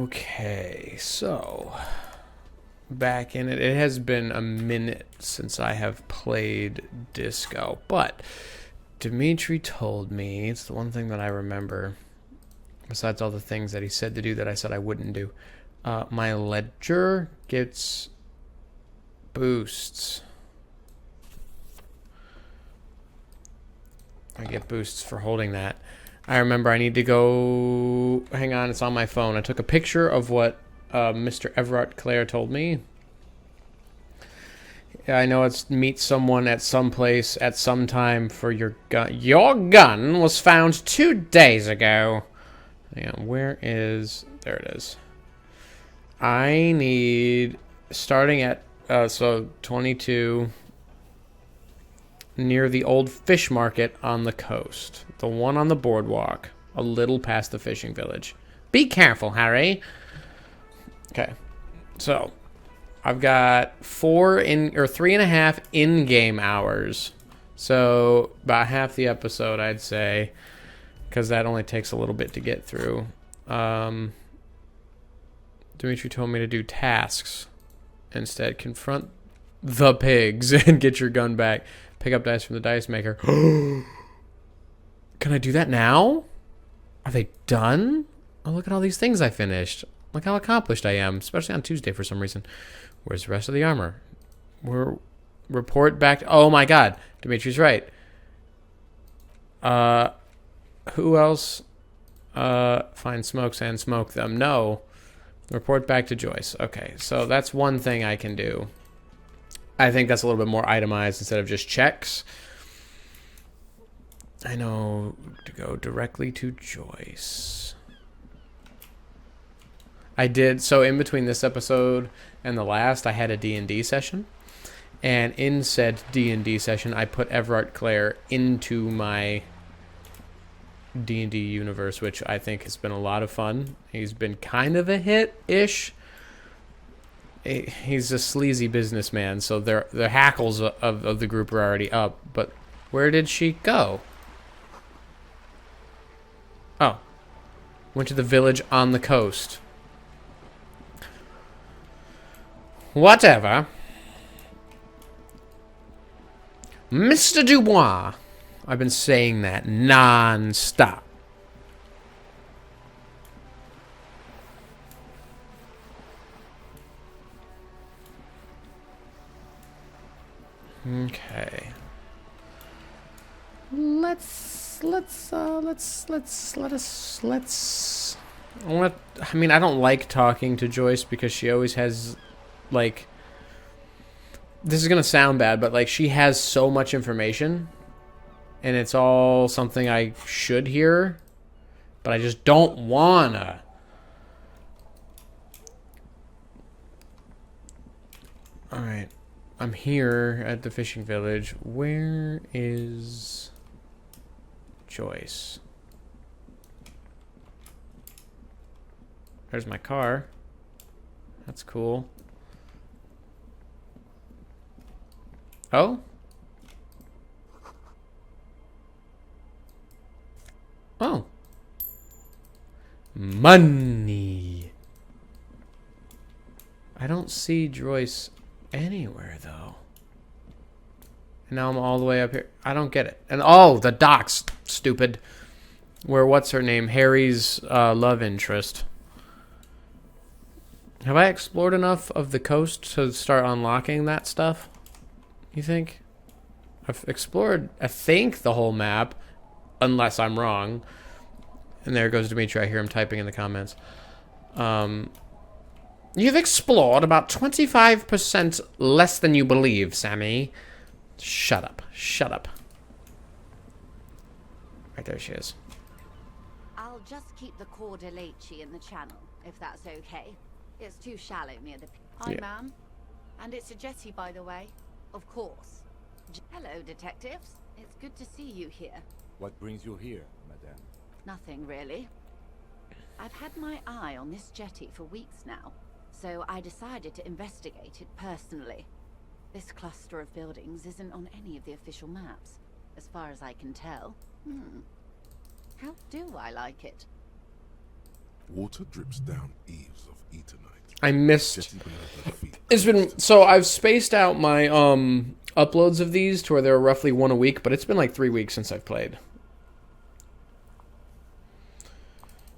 Okay, so back in it. It has been a minute since I have played Disco, but Dimitri told me, it's the one thing that I remember, besides all the things that he said to do that I said I wouldn't do. My ledger gets boosts. I get boosts for holding that. I remember I need to go... Hang on, it's on my phone. I took a picture of what Mr. Everard Clare told me. Yeah, I know it's meet someone at some place at some time for your gun. Your gun was found 2 days ago. Hang on, where is... There it is. I need... Starting at... so, 22... Near the old fish market on the coast. The one on the boardwalk. A little past the fishing village. Be careful, Harry. Okay. So, I've got 3.5 in-game hours. So, about half the episode, I'd say. Because that only takes a little bit to get through. Dimitri told me to do tasks. Instead, confront the pigs and get your gun back. Pick up dice from the dice maker. Can I do that now? Are they done? Oh, look at all these things I finished. Look how accomplished I am, especially on Tuesday for some reason. Where's the rest of the armor? Report back. Oh my god. Dimitri's right. Who else? Find smokes and smoke them. No. Report back to Joyce. Okay, so that's one thing I can do. I think that's a little bit more itemized instead of just checks. I know to go directly to Joyce. I did, so in between this episode and the last, I had a D&D session. And in said D&D session, I put Everard Clare into my D&D universe, which I think has been a lot of fun. He's been kind of a hit-ish. He's a sleazy businessman, so the hackles of the group are already up. But where did she go? Oh. Went to the village on the coast. Whatever. Mr. Dubois. I've been saying that non-stop. Okay. Let's. I mean, I don't like talking to Joyce because she always has, like, this is gonna sound bad, but like she has so much information, and it's all something I should hear, but I just don't wanna. All right. I'm here at the fishing village. Where is Joyce? There's my car. That's cool. Oh? Oh. Money. I don't see Joyce anywhere, though. And now I'm all the way up here. I don't get it. And oh, the docks, stupid. Where what's her name? Harry's love interest. Have I explored enough of the coast to start unlocking that stuff? You think? I've explored, I think, the whole map, unless I'm wrong. And there goes Dimitri. I hear him typing in the comments. You've explored about 25% less than you believe, Sammy. Shut up. Shut up. Right there she is. I'll just keep the Cordeleche in the channel, if that's okay. It's too shallow near the... Hi, ma'am. And it's a jetty, by the way. Of course. Hello, detectives. It's good to see you here. What brings you here, madame? Nothing, really. I've had my eye on this jetty for weeks now, so I decided to investigate it personally. This cluster of buildings isn't on any of the official maps, as far as I can tell. How do I like it? Water drips down eaves of Eternite. I missed. Jetty beneath her feet. It's been so I've spaced out my uploads of these to where they're roughly one a week, but it's been like 3 weeks since I've played.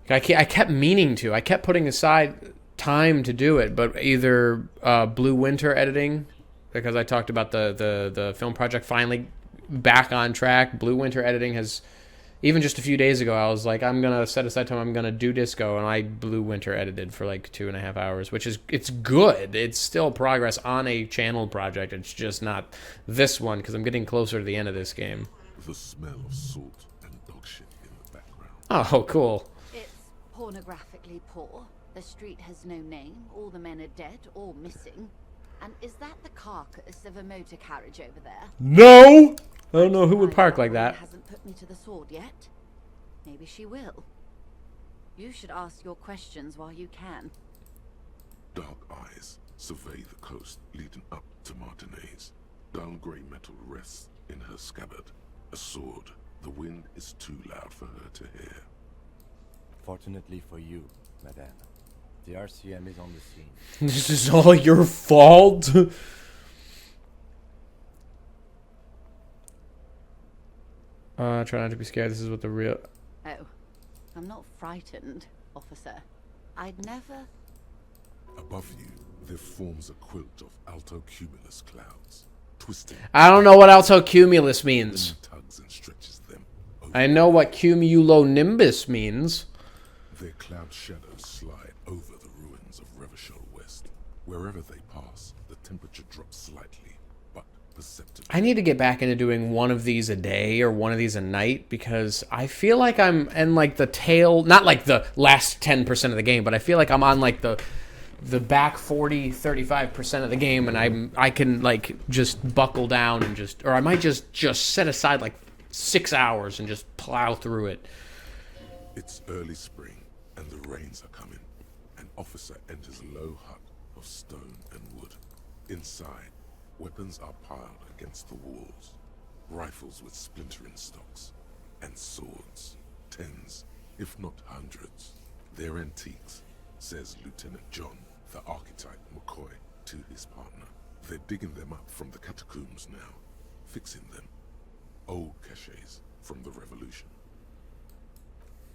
I kept meaning to. I kept putting aside time to do it, but either Blue Winter editing, because I talked about the film project finally back on track. Blue Winter editing has, even just a few days ago, I was like, I'm going to set aside time, I'm going to do disco, and I Blue Winter edited for like 2.5 hours, which is, it's good. It's still progress on a channel project. It's just not this one, because I'm getting closer to the end of this game. The smell of salt and dog shit in the background. Oh, cool. It's pornographically poor. The street has no name. All the men are dead or missing. And is that the carcass of a motor carriage over there? No! I don't know who would park like that. Hasn't put me to the sword yet. Maybe she will. You should ask your questions while you can. Dark eyes survey the coast leading up to Martinez. Dull grey metal rests in her scabbard. A sword. The wind is too loud for her to hear. Fortunately for you, Madame, the RCM is on the scene. This is all your fault? Try not to be scared. This is what the real... Oh, I'm not frightened, officer. I'd never... Above you, there forms a quilt of altocumulus clouds, twisting. I don't know what altocumulus means. Tugs and stretches them. I know what cumulonimbus means. Their cloud shadows slide over the ruins of Revachol West. Wherever they pass, the temperature drops slightly, but perceptibly. I need to get back into doing one of these a day or one of these a night, because I feel like I'm in like the tail, not like the last 10% of the game, but I feel like I'm on like the back 35% of the game, and I can like just buckle down and just, or I might just set aside like 6 hours and just plow through it. It's early spring, and the rains are coming. An officer enters a low hut of stone and wood. Inside, weapons are piled against the walls. Rifles with splintering stocks, and swords, tens, if not hundreds. They're antiques, says Lieutenant John, the archetype McCoy, to his partner. They're digging them up from the catacombs now, fixing them. Old caches from the revolution.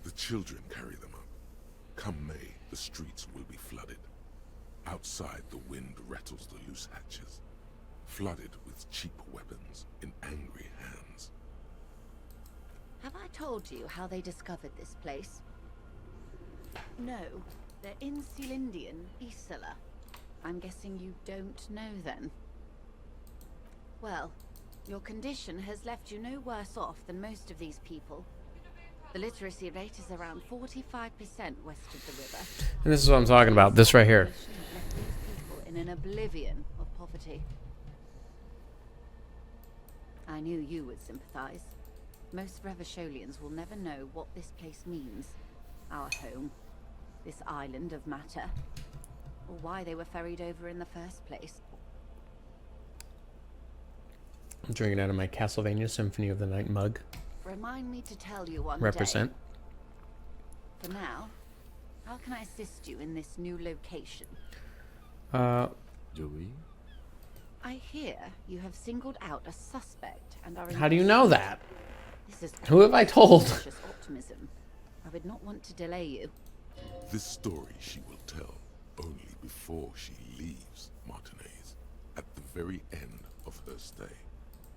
The children carry them up. Come May, the streets will be flooded. Outside, the wind rattles the loose hatches, flooded with cheap weapons in angry hands. Have I told you how they discovered this place? No, they're in Celindian, Isola. I'm guessing you don't know then. Well, your condition has left you no worse off than most of these people. The literacy rate is around 45% west of the river. And this is what I'm talking about, this right here. They should have left these people in an oblivion of poverty. I knew you would sympathize. Most Revacholians will never know what this place means. Our home. This island of matter. Or why they were ferried over in the first place. I'm drinking out of my Castlevania Symphony of the Night mug. Remind me to tell you one Represent. day. For now, how can I assist you in this new location? Do we? I hear you have singled out a suspect and are... How do you know that? This is Who have I told? suspicious optimism. I would not want to delay you. This story she will tell only before she leaves Martinez, at the very end of her stay.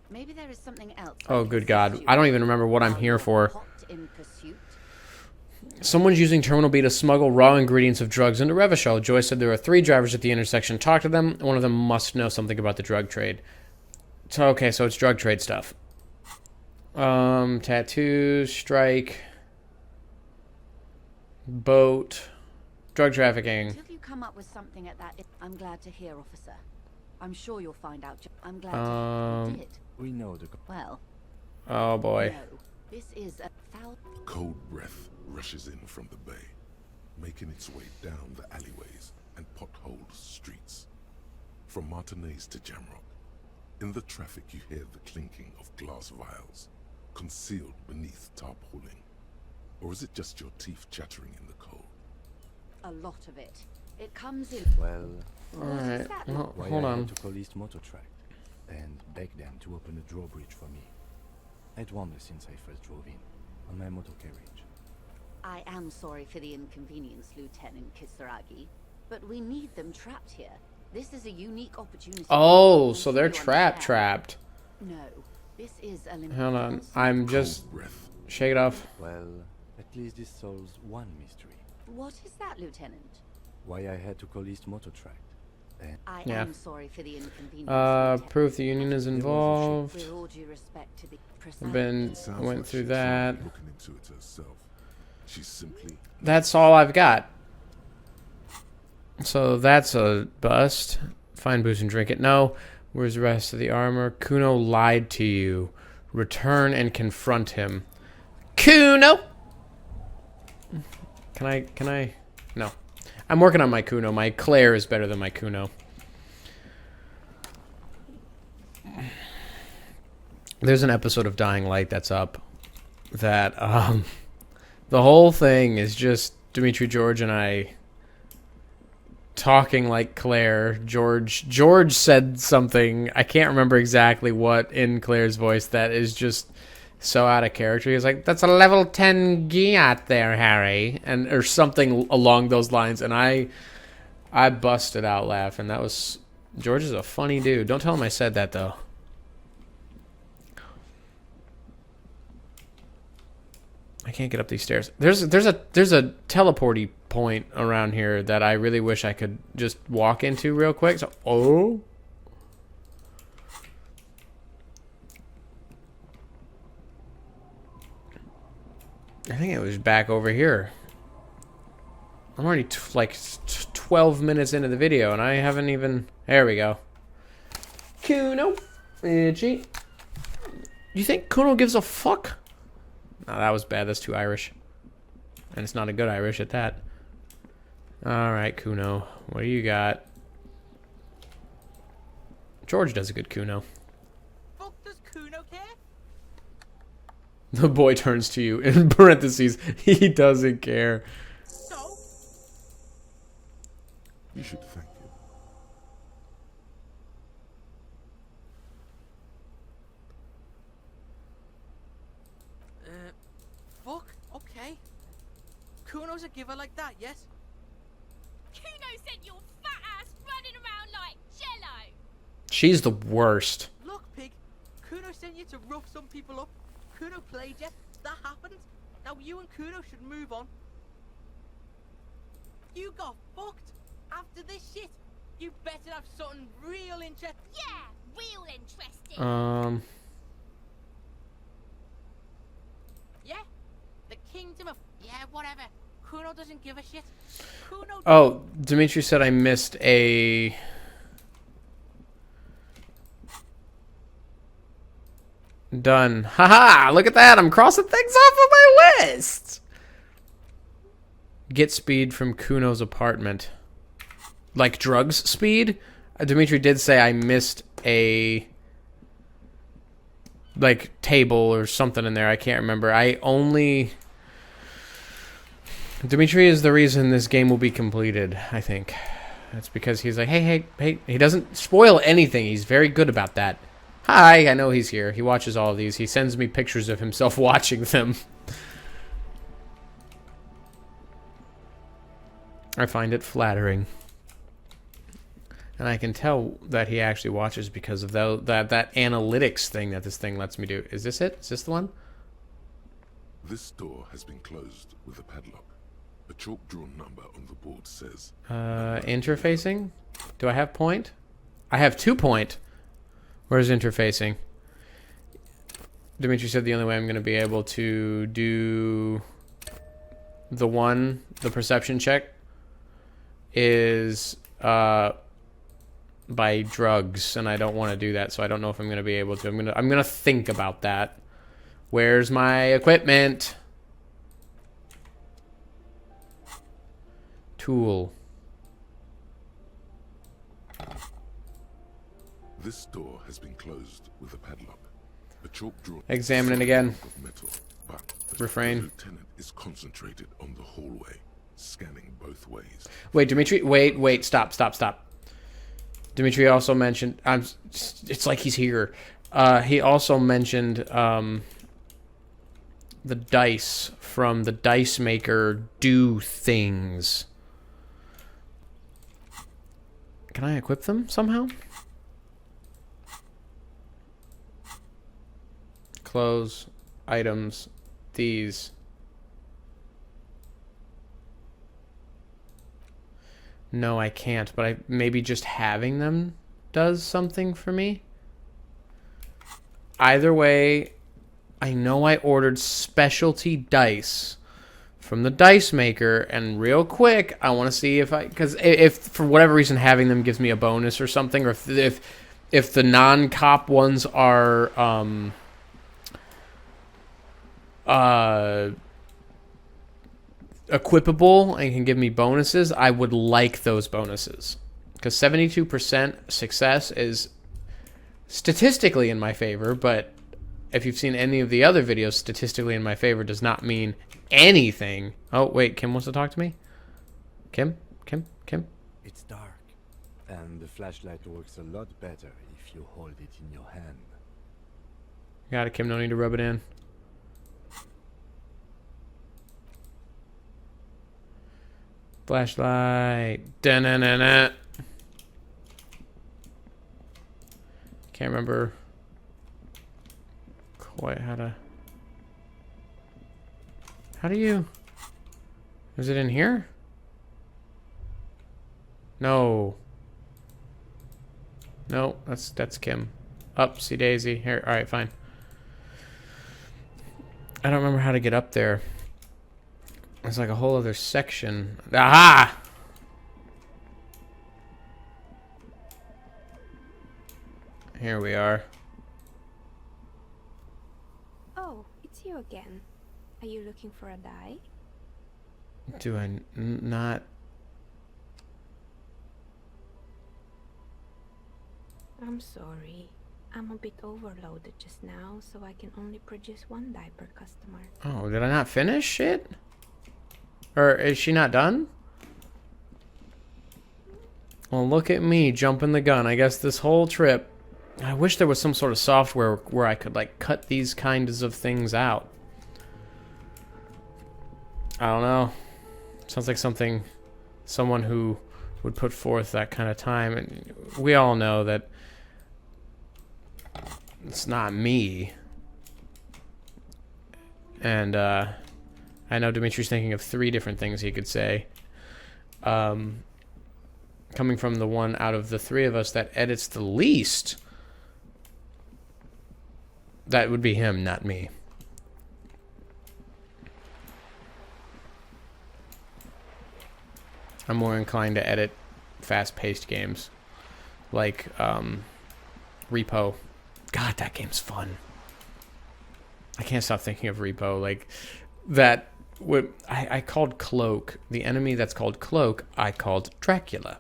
Maybe there is something else. Oh, good God. I don't even remember what I'm here for. Hot in pursuit. Someone's using Terminal B to smuggle raw ingredients of drugs into Revachol. Joy said there are 3 drivers at the intersection. Talk to them. One of them must know something about the drug trade. So, okay, so it's drug trade stuff. Tattoo, strike, boat, drug trafficking. Until you come up with something at that, I'm glad to hear, officer. I'm sure you'll find out. I'm glad to hear you did. We know the... Well, Oh, boy. no. This is a foul... Cold breath rushes in from the bay, making its way down the alleyways and potholed streets. From Martinez to Jamrock, in the traffic you hear the clinking of glass vials, concealed beneath tarpaulin. Or is it just your teeth chattering in the cold? a lot of it. It comes in. Well, Alright, well, why hold I on. had to call East Motor Tract and beg them to open a drawbridge for me. I'd wondered since I first drove in on my motor carriage. I am sorry for the inconvenience, Lieutenant Kisaragi, but we need them trapped here. This is a unique opportunity. Oh, so they're trapped. No, this is a limited. Hold on, I'm just... Cold breath. Shake it off. Well, at least this solves one mystery. What is that, Lieutenant? Why I had to call East Motor Tract. And I Yeah. am sorry for the inconvenience. Lieutenant. Proof the union is involved. With all due respect to the I've been... It sounds went like through she's that. not looking into it herself. She's simply That's all I've got. So that's a bust. Find booze and drink it. No. Where's the rest of the armor? Kuno lied to you. Return and confront him. Kuno! Can I? No. I'm working on my Kuno. My Claire is better than my Kuno. There's an episode of Dying Light that's up that, the whole thing is just Dimitri, George, and I talking like Claire. George said something, I can't remember exactly what in Claire's voice, that is just so out of character. He's like, that's a level 10 gi out there, Harry, and or something along those lines, and I busted out laughing. That was... George is a funny dude. Don't tell him I said that, though. I can't get up these stairs. There's a teleporty point around here that I really wish I could just walk into real quick. So, oh. I think it was back over here. I'm already like 12 minutes into the video and I haven't even... There we go. Kuno. Itchy. You think Kuno gives a fuck? No, that was bad. That's too Irish. And it's not a good Irish at that. Alright, Kuno. What do you got? George does a good Kuno. Fuck does Kuno care? The boy turns to you. In parentheses, he doesn't care. So? you should thank him. Fuck, okay. Kuno's a giver like that, yes? Kuno sent your fat ass running around like jello. She's the worst. Look, pig. Kuno sent you to rough some people up. Kuno played you. That happened. Now you and Kuno should move on. You got fucked. After this shit, you better have something real interesting. Yeah, real interesting. Yeah? The kingdom of... Yeah, whatever. Kuno doesn't give a shit. Kuno... Oh, Dimitri said I missed a... Done. Haha! Look at that! I'm crossing things off of my list! Get speed from Kuno's apartment. Like drugs speed? Dimitri did say I missed a... like table or something in there. I can't remember. I only... Dimitri is the reason this game will be completed, I think. That's because he's like, hey. He doesn't spoil anything. He's very good about that. Hi, I know he's here. He watches all of these. He sends me pictures of himself watching them. I find it flattering. And I can tell that he actually watches because of that analytics thing that this thing lets me do. Is this it? Is this the one? This door has been closed with a padlock. A chalk-drawn number on the board says... Interfacing? Do I have point? I have 2 point. Where's interfacing? Dimitri said the only way I'm going to be able to do the perception check is by drugs, and I don't want to do that, so I don't know if I'm going to be able to. I'm going to think about that. Where's my equipment? Tool. This door has been closed with a padlock. A chalk-drawn... Examine it again. Of metal, but Refrain. The lieutenant is concentrated on the hallway. scanning both ways. Wait, Dimitri. Wait. Stop. Dimitri also mentioned. It's like he's here. He also mentioned the dice from the dice maker do things. Can I equip them somehow? Clothes, items, these. No, I can't, but maybe just having them does something for me. Either way, I know I ordered specialty dice from the dice maker, and real quick, I want to see because if for whatever reason having them gives me a bonus or something, or if the non-cop ones are equipable and can give me bonuses, I would like those bonuses, because 72% success is statistically in my favor, but if you've seen any of the other videos, statistically in my favor does not mean anything. Oh, wait, Kim wants to talk to me? Kim? It's dark, and the flashlight works a lot better if you hold it in your hand. Got it, Kim. No need to rub it in. Flashlight. Da-na-na-na. Can't remember quite how do you... Is it in here? No. No, that's Kim. Upsy daisy. Here, alright, fine. I don't remember how to get up there. It's like a whole other section. Aha! Here we are. Oh, it's you again. Are you looking for a die? Do I not? I'm sorry. I'm a bit overloaded just now, so I can only produce one die per customer. Oh, did I not finish it? Or is she not done? Well, look at me jumping the gun. I guess this whole trip... I wish there was some sort of software where I could, like, cut these kinds of things out. I don't know. Sounds like someone who would put forth that kind of time. And we all know that it's not me. And, I know Dimitri's thinking of 3 different things he could say. Coming from the one out of the 3 of us that edits the least, that would be him, not me. I'm more inclined to edit fast-paced games. Like, Repo. God, that game's fun. I can't stop thinking of Repo. Like, that... I called Cloak, the enemy that's called Cloak, I called Dracula.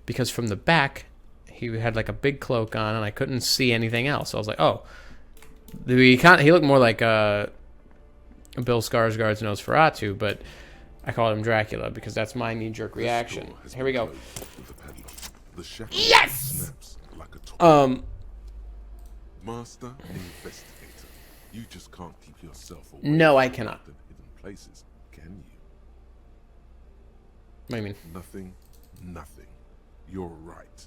Because from the back, he had like a big cloak on and I couldn't see anything else. So I was like, oh. He looked more like Bill Skarsgård's Nosferatu, but I called him Dracula because that's my knee-jerk reaction. Here we go. Yes! Master investigator, you just can't keep yourself away. No, I cannot. Hidden places, can you? What do you mean? Nothing. You're right.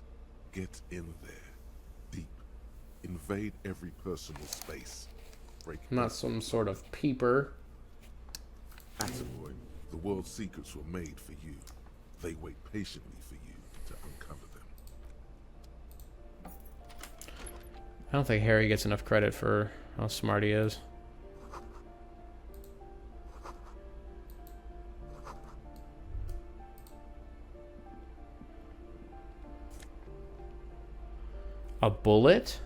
Get in there. Deep. Invade every personal space. Break. I'm not some sort of peeper. Attaboy, the world's secrets were made for you. They wait patiently for you to uncover them. I don't think Harry gets enough credit for how smart he is. A bullet?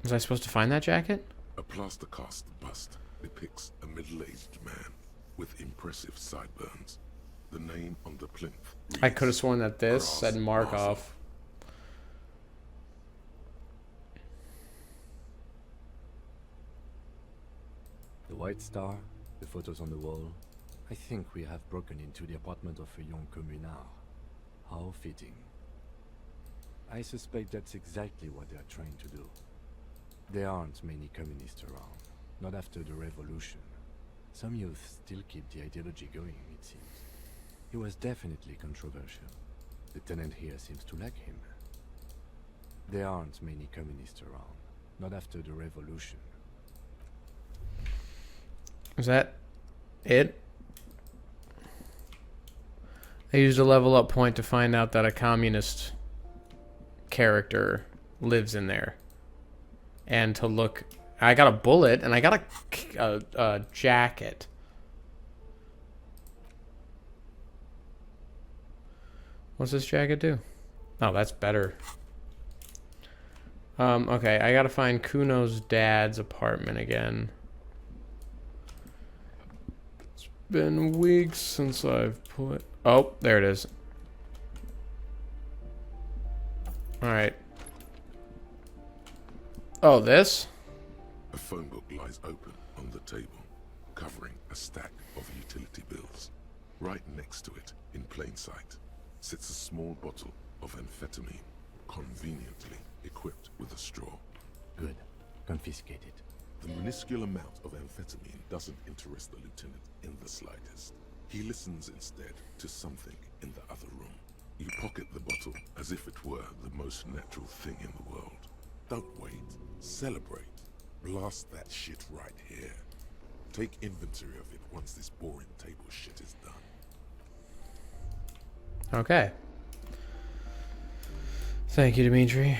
Was I supposed to find that jacket? A plaster cast bust depicts a middle-aged man with impressive sideburns. The name on the plinth reads, I could have sworn that this said Markov. The White Star The photos on the wall. I think we have broken into the apartment of a young communard. How fitting. I suspect that's exactly what they are trying to do. There aren't many communists around, not after the revolution. Some youth still keep the ideology going, it seems. He was definitely controversial. The tenant here seems to like him. There aren't many communists around, not after the revolution. Is that it? I used a level up point to find out that a communist character lives in there. And to look... I got a bullet, and I got a jacket. What's this jacket do? Oh, that's better. Okay, I gotta find Kuno's dad's apartment again. It's been weeks since I've put... Oh, there it is. Alright. Oh, this? A phone book lies open on the table, covering a stack of utility bills. Right next to it, in plain sight, sits a small bottle of amphetamine, conveniently equipped with a straw. Good. Confiscate it. The minuscule amount of amphetamine doesn't interest the lieutenant in the slightest. He listens instead to something in the other room. You pocket the bottle as if it were the most natural thing in the world. Don't wait. Celebrate. Blast that shit right here. Take inventory of it once this boring table shit is done. Okay. Thank you, Dimitri.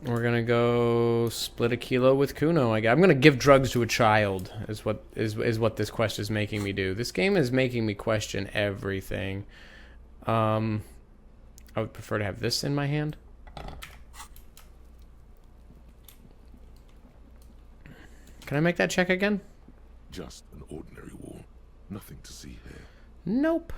We're gonna go split a kilo with Kuno. I'm gonna give drugs to a child. Is what this quest is making me do. This game is making me question everything. I would prefer to have this in my hand. Can I make that check again? Just an ordinary wall. Nothing to see here. Nope.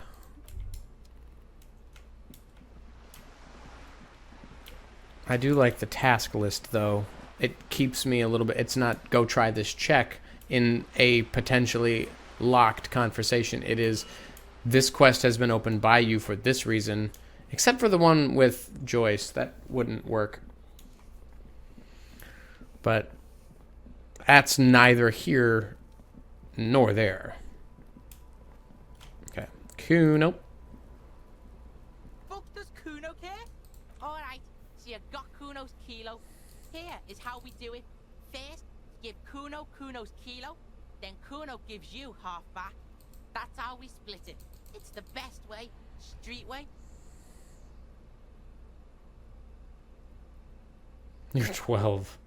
I do like the task list, though. It keeps me a little bit... It's not, go try this check in a potentially locked conversation. It is, this quest has been opened by you for this reason. Except for the one with Joyce. That wouldn't work. But that's neither here nor there. Okay. Kuno. Fuck does Kuno care? Alright, so you got Kuno's kilo. Here is how we do it. First, give Kuno Kuno's kilo, then Kuno gives you half back. That's how we split it. It's the best way, street way. You're 12.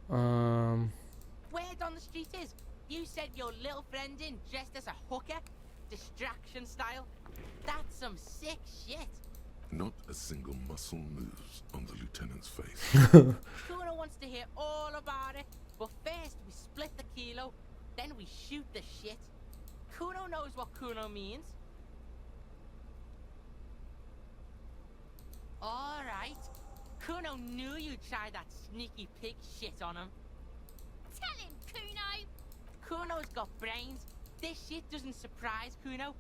Word on the street is, you sent your little friend in dressed as a hooker, distraction style. That's some sick shit. Not a single muscle moves on the lieutenant's face. Kuno wants to hear all about it, but first we split the kilo, then we shoot the shit. Kuno knows what Kuno means. Alright. Kuno knew you'd try that sneaky pig shit on him. Tell him, Kuno. Kuno's got brains. This shit doesn't surprise Kuno.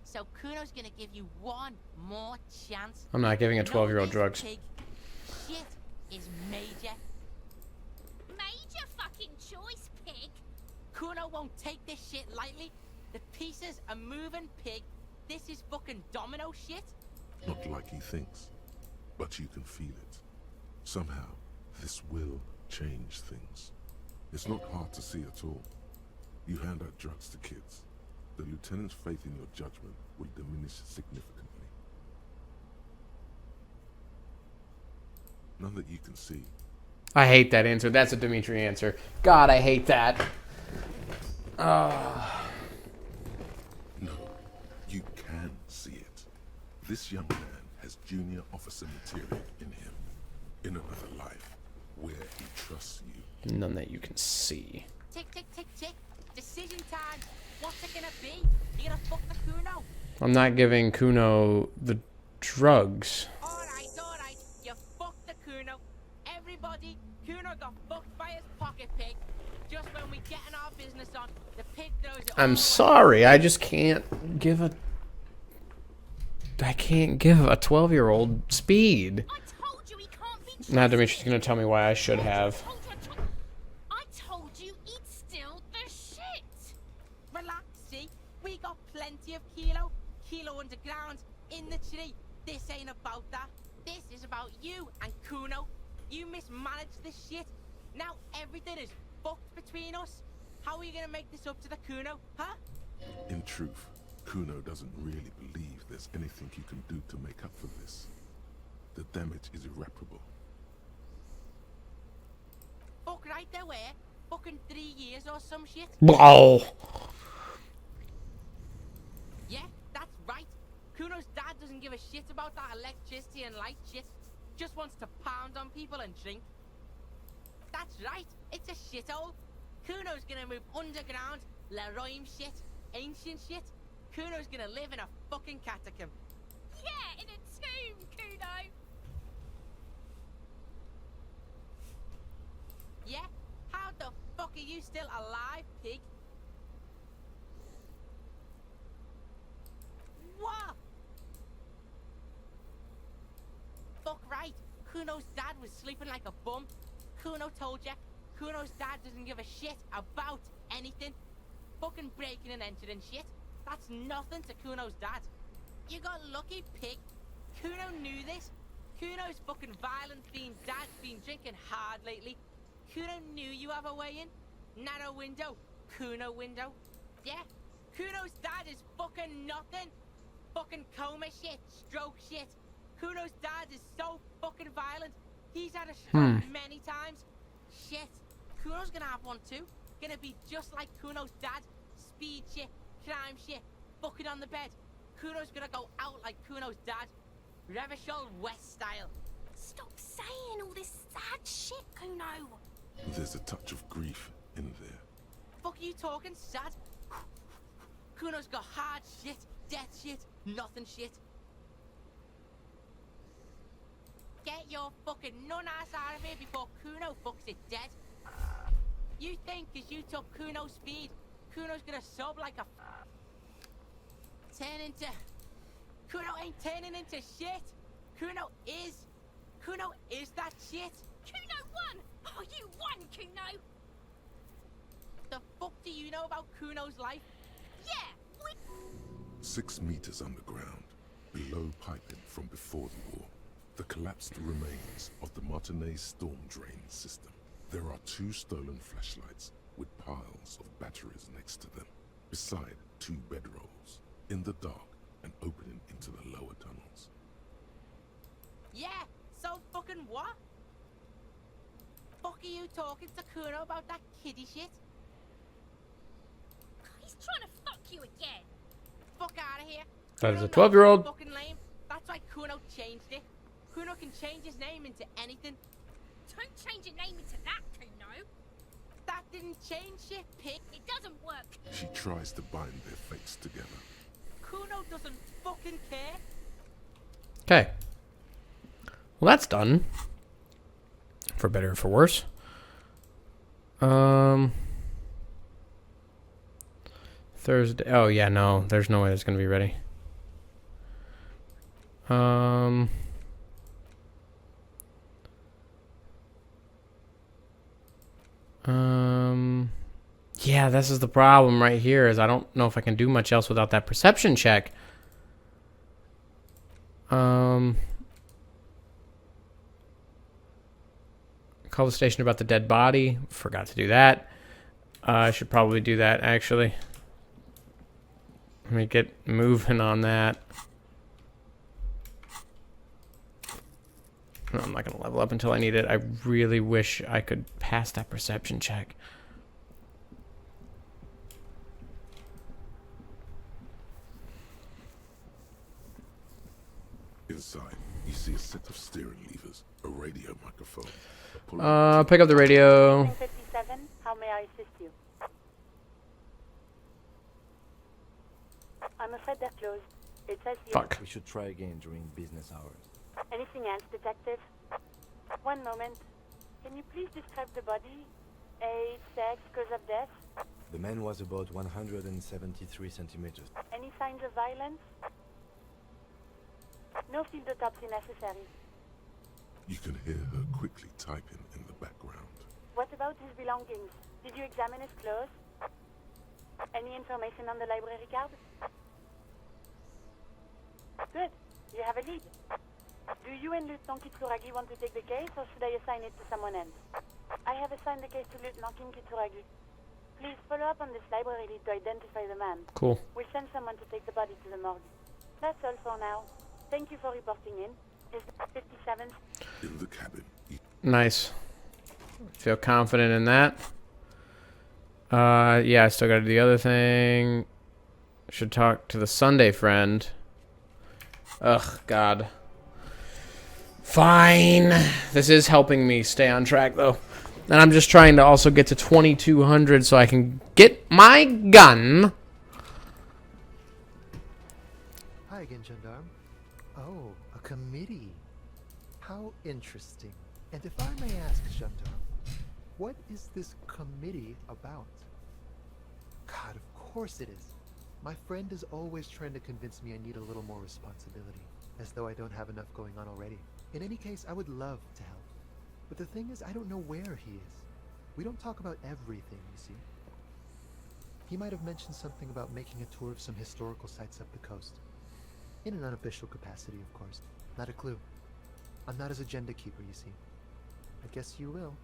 So Kuno's gonna give you one more chance. I'm not giving a Know 12-year-old this, drugs. pig? Shit is major. Major fucking choice, pig. Kuno won't take this shit lightly. The pieces are moving, pig. This is fucking domino shit. Not like he thinks, but you can feel it. Somehow, this will change things. It's not hard to see at all. You hand out drugs to kids. The lieutenant's faith in your judgment will diminish significantly. None that you can see. I hate that answer. That's a Dimitri answer. God, I hate that. No, you can see it. This young man has junior officer material in him. In another life, where he trusts you. None that you can see. Tick, tick, tick, tick. Decision time. What's it gonna be? You gonna fuck the Kuno? I'm not giving Kuno the drugs. Alright. You fucked the Kuno. Everybody, Kuno got fucked by his pocket pig. Just when we getting our business on, the pig throws it all I'm away. sorry, I just can't give a... I can't give a 12-year-old speed. I told you he can't be trusted. Now Demetrius is going to tell me why I should have. I told you he'd steal the shit. Relax, see? We got plenty of Kilo. Kilo underground, in the tree. This ain't about that. This is about you and Kuno. You mismanaged this shit. Now everything is fucked between us. How are you gonna make this up to the Kuno, huh? In truth, Kuno doesn't really believe there's anything you can do to make up for this. The damage is irreparable. Fuck right there were. Fucking 3 years or some shit. Wow. Yeah, that's right. Kuno's dad doesn't give a shit about that electricity and light shit. Just wants to pound on people and drink. That's right, it's a shithole. Kuno's gonna move underground, Leroy shit, ancient shit. Kuno's gonna live in a fucking catacomb. Yeah, in a tomb, Kuno. Yeah? How the fuck are you still alive, pig? What? Fuck right. Kuno's dad was sleeping like a bum. Kuno told ya. Kuno's dad doesn't give a shit about anything. Fucking breaking and entering shit. That's nothing to Kuno's dad. You got lucky, pig. Kuno knew this. Kuno's fucking violent-themed dad's been drinking hard lately. Kuno knew you have a way in. Narrow window. Kuno window. Yeah. Kuno's dad is fucking nothing. Fucking coma shit. Stroke shit. Kuno's dad is so fucking violent. He's had a stroke many times. Shit. Kuno's gonna have one too. Gonna be just like Kuno's dad. Speed shit. Crime shit. Fucking on the bed. Kuno's gonna go out like Kuno's dad. Revachol West style. Stop saying all this sad shit, Kuno. There's a touch of grief in there. Fuck are you talking sad? Kuno's got hard shit. Death shit. Nothing shit. Get your fucking nun-ass out of here before Kuno fucks it dead. You think cause you took Kuno's speed, Kuno's gonna sub like a... Turn into... Kuno ain't turning into shit. Kuno is that shit. Kuno won! Oh, you won, Kuno! The fuck do you know about Kuno's life? Yeah, we... 6 meters underground, below piping from before the war, the collapsed remains of the Martinez storm drain system. There are 2 stolen flashlights with piles of batteries next to them, beside 2 bedrolls, in the dark and opening into the lower tunnels. Yeah, so fucking what? Fuck are you talking to Kuno about that kiddie shit? He's trying to fuck you again. Fuck out of here. That is a Kuno knows 12-year-old. it's fucking lame. That's why Kuno changed it. Kuno can change his name into anything. Don't change your name into that, Kuno. That didn't change shit, pig. It doesn't work. She tries to bind their fates together. Kuno doesn't fucking care. Okay. Well, that's done. For better or for worse. Thursday. Oh, yeah, no. There's no way that's going to be ready. Yeah, this is the problem right here, is I don't know if I can do much else without that perception check. Call the station about the dead body. Forgot to do that. I should probably do that, actually. Let me get moving on that. No, I'm not going to level up until I need it. I really wish I could pass that perception check. Inside, you see a set of steering levers, a radio microphone. Pick up the radio. 57, how may I assist you? I'm afraid they're closed. It says here. Fuck. We should try again during business hours. Anything else, detective? One moment. Can you please describe the body? A sex cause of death? The man was about 173 centimeters. Any signs of violence? No field autopsy necessary. You can hear her quickly typing in the background. What about his belongings? Did you examine his clothes? Any information on the library card? Good. You have a lead. Do you and Lieutenant Kitsuragi want to take the case, or should I assign it to someone else? I have assigned the case to Lieutenant Kitsuragi. Please follow up on this library lead to identify the man. Cool. We'll send someone to take the body to the morgue. That's all for now. Thank you for reporting in. Is 57th? In the cabin. Nice. Feel confident in that. Yeah, I still got to do the other thing. Should talk to the Sunday friend. Ugh, God. Fine. This is helping me stay on track, though. And I'm just trying to also get to 2200 so I can get my gun. Hi again, Gendarme. Oh, a committee. How interesting. And if I may ask, Gendarme, what is this committee about? God, of course it is. My friend is always trying to convince me I need a little more responsibility, as though I don't have enough going on already. In any case, I would love to help. But the thing is, I don't know where he is. We don't talk about everything, you see. He might have mentioned something about making a tour of some historical sites up the coast. In an unofficial capacity, of course. Not a clue. I'm not his agenda keeper, you see. I guess you will.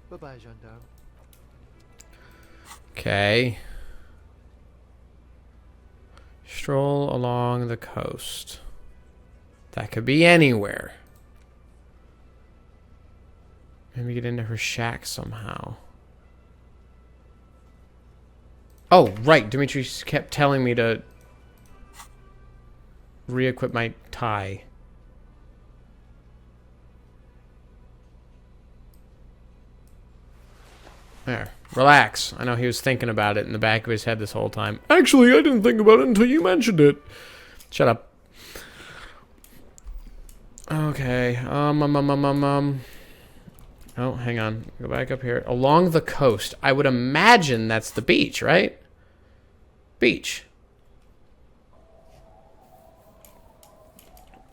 Bye-bye, Gendarme. Okay. Stroll along the coast. That could be anywhere. Maybe get into her shack somehow. Oh, right. Dimitri kept telling me to re-equip my tie. There. Relax. I know he was thinking about it in the back of his head this whole time. Actually, I didn't think about it until you mentioned it. Shut up. Okay. Oh, hang on. Go back up here. Along the coast. I would imagine that's the beach, right? Beach.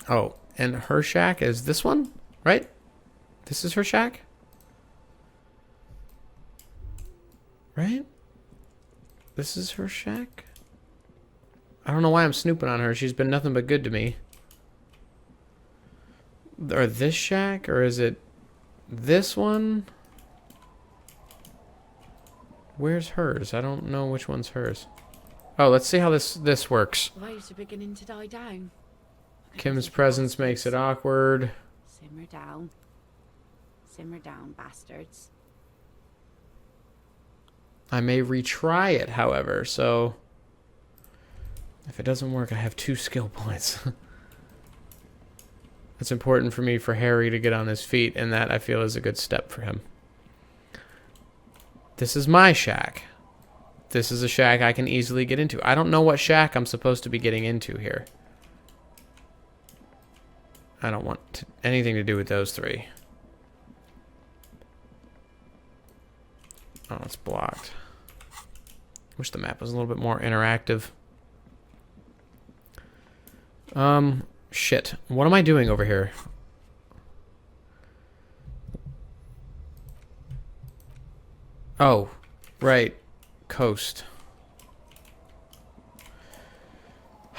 Oh, and her shack is this one, right? This is her shack? Right? This is her shack? I don't know why I'm snooping on her. She's been nothing but good to me. Or this shack? Or is it this one? Where's hers? I don't know which one's hers. Oh, let's see how this works. Lights are beginning to die down. Kim's presence makes it awkward. Simmer down. Simmer down, bastards. I may retry it, however, so if it doesn't work, I have 2 skill points. It's important for me for Harry to get on his feet, and that I feel is a good step for him. This is my shack. This is a shack I can easily get into. I don't know what shack I'm supposed to be getting into here. I don't want anything to do with those 3. Oh, it's blocked. Wish the map was a little bit more interactive. Shit. What am I doing over here? Oh, right. Coast.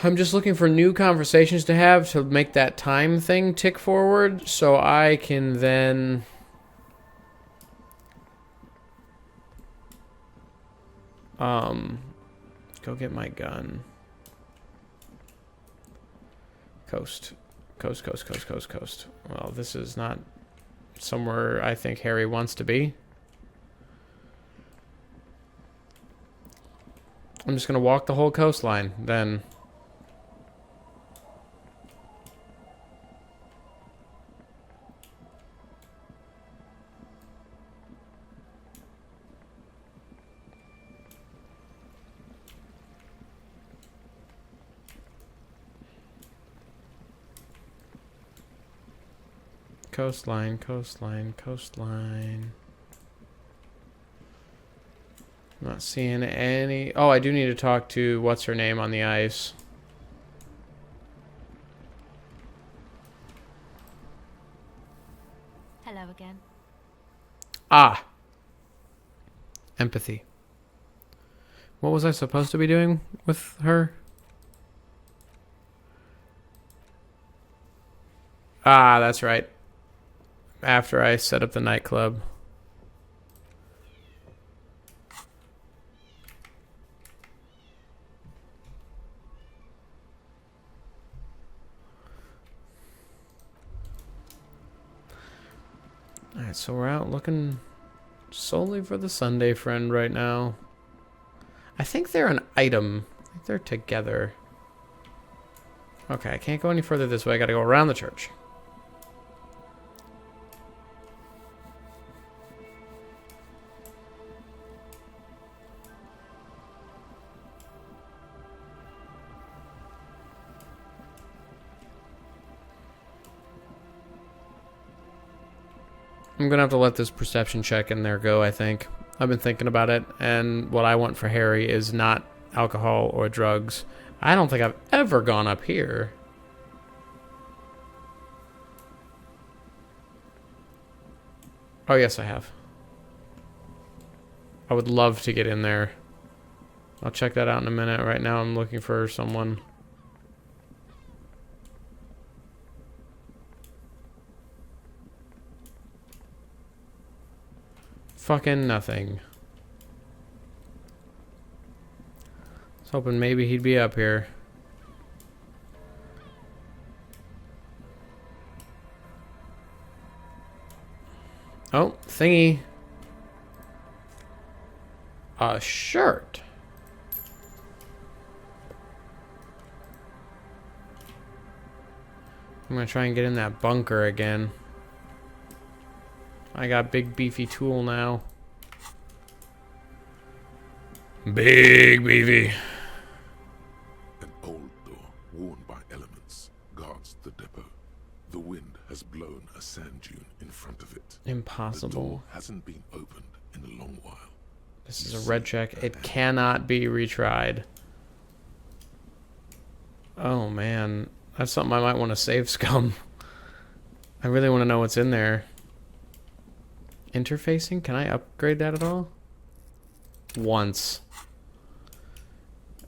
I'm just looking for new conversations to have to make that time thing tick forward so I can then go get my gun. Coast. Coast, coast, coast, coast, coast. Well, this is not somewhere I think Harry wants to be. I'm just going to walk the whole coastline, then. Coastline, coastline, coastline. Not seeing any... Oh, I do need to talk to what's-her-name on the ice. Hello again. Ah! Empathy. What was I supposed to be doing with her? Ah, that's right. After I set up the nightclub. Alright, so we're out looking solely for the Sunday friend right now. I think they're an item. I think they're together. Okay, I can't go any further this way. I gotta go around the church. I'm gonna have to let this perception check in there go, I think. I've been thinking about it, and what I want for Harry is not alcohol or drugs. I don't think I've ever gone up here. Oh, yes, I have. I would love to get in there. I'll check that out in a minute. Right now, I'm looking for someone. Fucking nothing. I was hoping maybe he'd be up here. Oh, thingy. A shirt. I'm gonna try and get in that bunker again. I got big beefy tool now. Big beefy. An old door, worn by elements, guards the depot. The wind has blown a sand dune in front of it. Impossible. The door hasn't been opened in a long while. This is a red check. It cannot be retried. Oh man, that's something I might want to save, scum. I really want to know what's in there. Interfacing? Can I upgrade that at all? Once.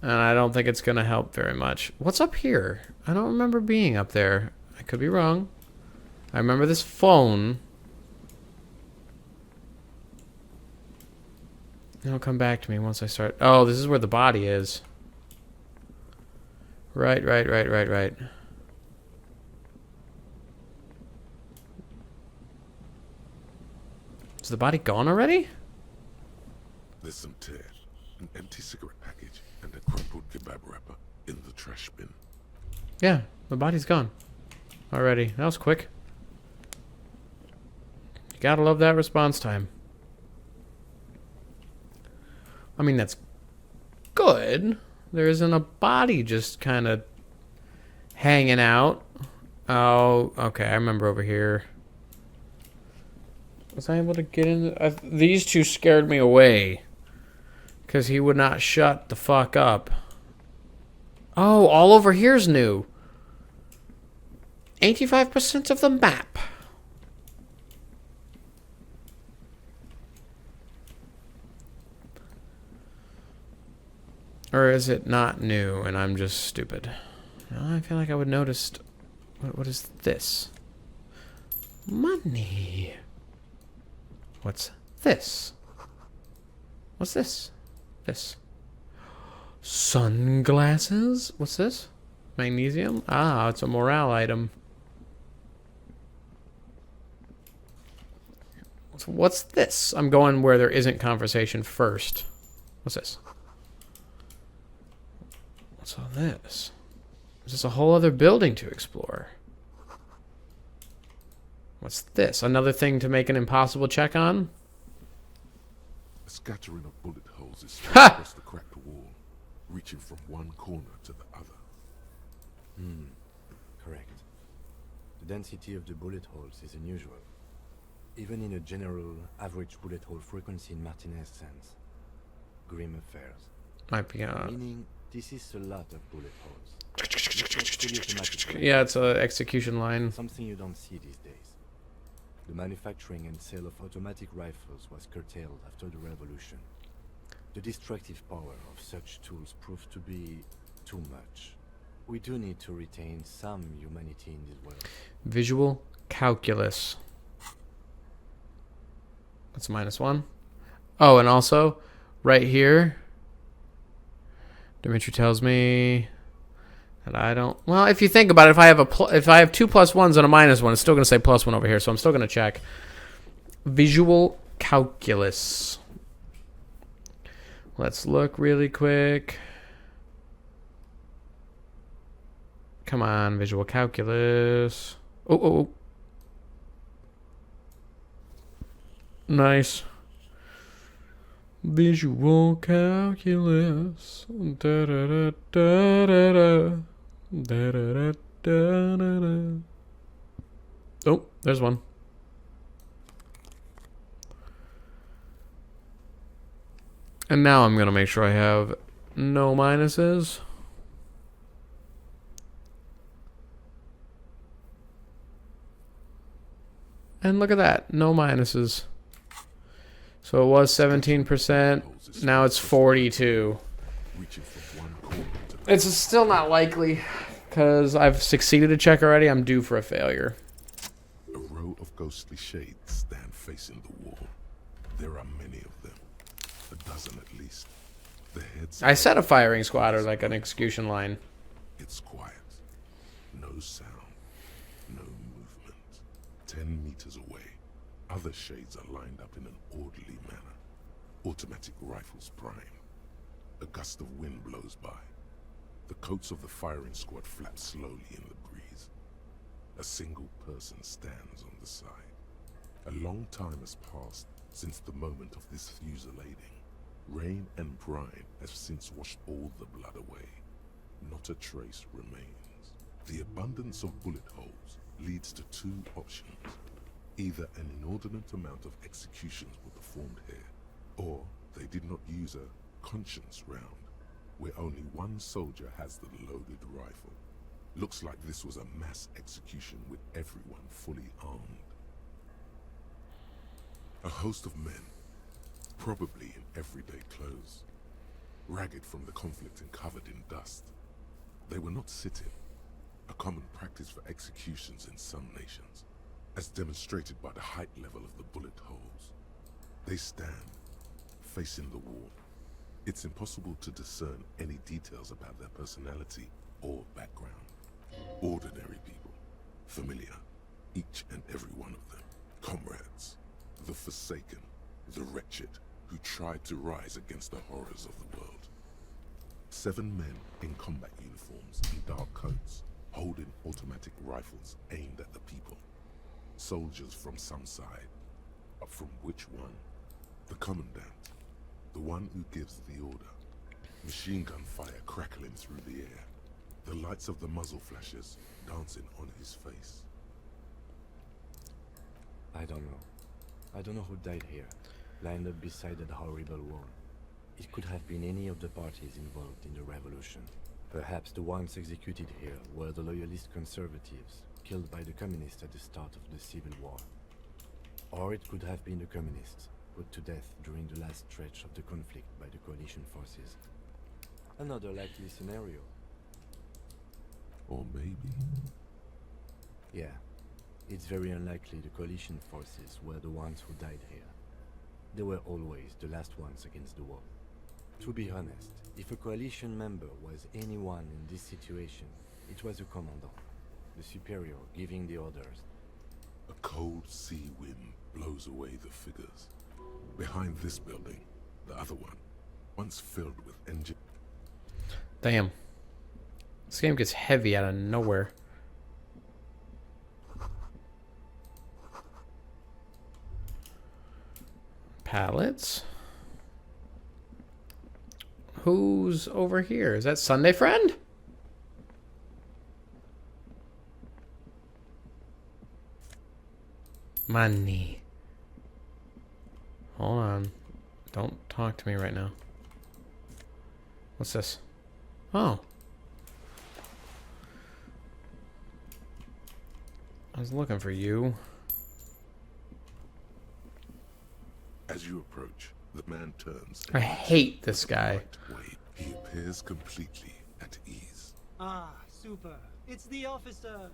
And I don't think it's going to help very much. What's up here? I don't remember being up there. I could be wrong. I remember this phone. It'll come back to me once I start. Oh, this is where the body is. Right. Is the body gone already? There's some tear, an empty cigarette package, and a crumpled kebab wrapper in the trash bin. Yeah, the body's gone already. That was quick. You gotta love that response time. I mean, that's good. There isn't a body just kind of hanging out. Oh, okay. I remember over here. Was I able to get in? These two scared me away. Because he would not shut the fuck up. Oh, all over here's new. 85% of the map. Or is it not new and I'm just stupid? No, I feel like I would notice. What is this? Money. What's this? What's this? This. Sunglasses? What's this? Magnesium? Ah, it's a morale item. What's this? I'm going where there isn't conversation first. What's this? What's all this? Is this a whole other building to explore? What's this? Another thing to make an impossible check on? A scattering of bullet holes is spread across the cracked wall, reaching from one corner to the other. Correct. The density of the bullet holes is unusual. Even in a general average bullet hole frequency in Martinez sense. Grim affairs. Might be Meaning, this is a lot of bullet holes. It's not fully automatic. yeah, it's a execution line. Something you don't see these days. The manufacturing and sale of automatic rifles was curtailed after the revolution. The destructive power of such tools proved to be too much. We do need to retain some humanity in this world. Visual calculus. That's -1. Oh, and also, right here, Dimitri tells me that I don't. Well, if you think about it, if I have 2 +1s and a -1, it's still going to say +1 over here. So I'm still going to check. Visual calculus. Let's look really quick. Come on, visual calculus. Oh. Nice. Visual calculus. Da da da da da da da da da da. Oh, there's one. And now I'm gonna make sure I have no minuses. And look at that, no minuses. So it was 17%, now it's 42. It's still not likely, because I've succeeded to check already. I'm due for a failure. A row of ghostly shades stand facing the wall. There are many of them, a dozen at least. The heads. I set a firing squad or like an execution line. It's quiet. No sound. No movement. 10 meters away, other shades are lined up in an orderly manner. Automatic rifles prime. A gust of wind blows by. The coats of the firing squad flap slowly in the breeze. A single person stands on the side. A long time has passed since the moment of this fusillading. Rain and brine have since washed all the blood away. Not a trace remains. The abundance of bullet holes leads to 2 options. Either an inordinate amount of executions were performed here, or they did not use a conscience round, where only one soldier has the loaded rifle. Looks like this was a mass execution with everyone fully armed. A host of men, probably in everyday clothes, ragged from the conflict and covered in dust. They were not sitting, a common practice for executions in some nations, as demonstrated by the height level of the bullet holes. They stand, facing the wall. It's impossible to discern any details about their personality or background. Ordinary people, familiar, each and every one of them. Comrades, the forsaken, the wretched, who tried to rise against the horrors of the world. 7 men in combat uniforms and dark coats, holding automatic rifles aimed at the people. Soldiers from some side, but from which one? The commandant, the one who gives the order. Machine gun fire crackling through the air, the lights of the muzzle flashes dancing on his face. I don't know. I don't know who died here, lined up beside that horrible wall. It could have been any of the parties involved in the revolution. Perhaps the ones executed here were the loyalist conservatives, killed by the communists at the start of the Civil War. Or it could have been the communists, put to death during the last stretch of the conflict by the coalition forces. Another likely scenario. Or maybe... Yeah, it's very unlikely the coalition forces were the ones who died here. They were always the last ones against the wall. To be honest, if a coalition member was anyone in this situation, it was a commandant, the superior giving the orders. A cold sea wind blows away the figures. Behind this building, the other one, once filled with engine... Damn. This game gets heavy out of nowhere. Pallets. Who's over here? Is that Sunday Friend? Money. Hold on. Don't talk to me right now. What's this? Oh. I was looking for you. As you approach, the man turns. I hate this guy. Wait, he appears completely at ease. Ah, super. It's the officer.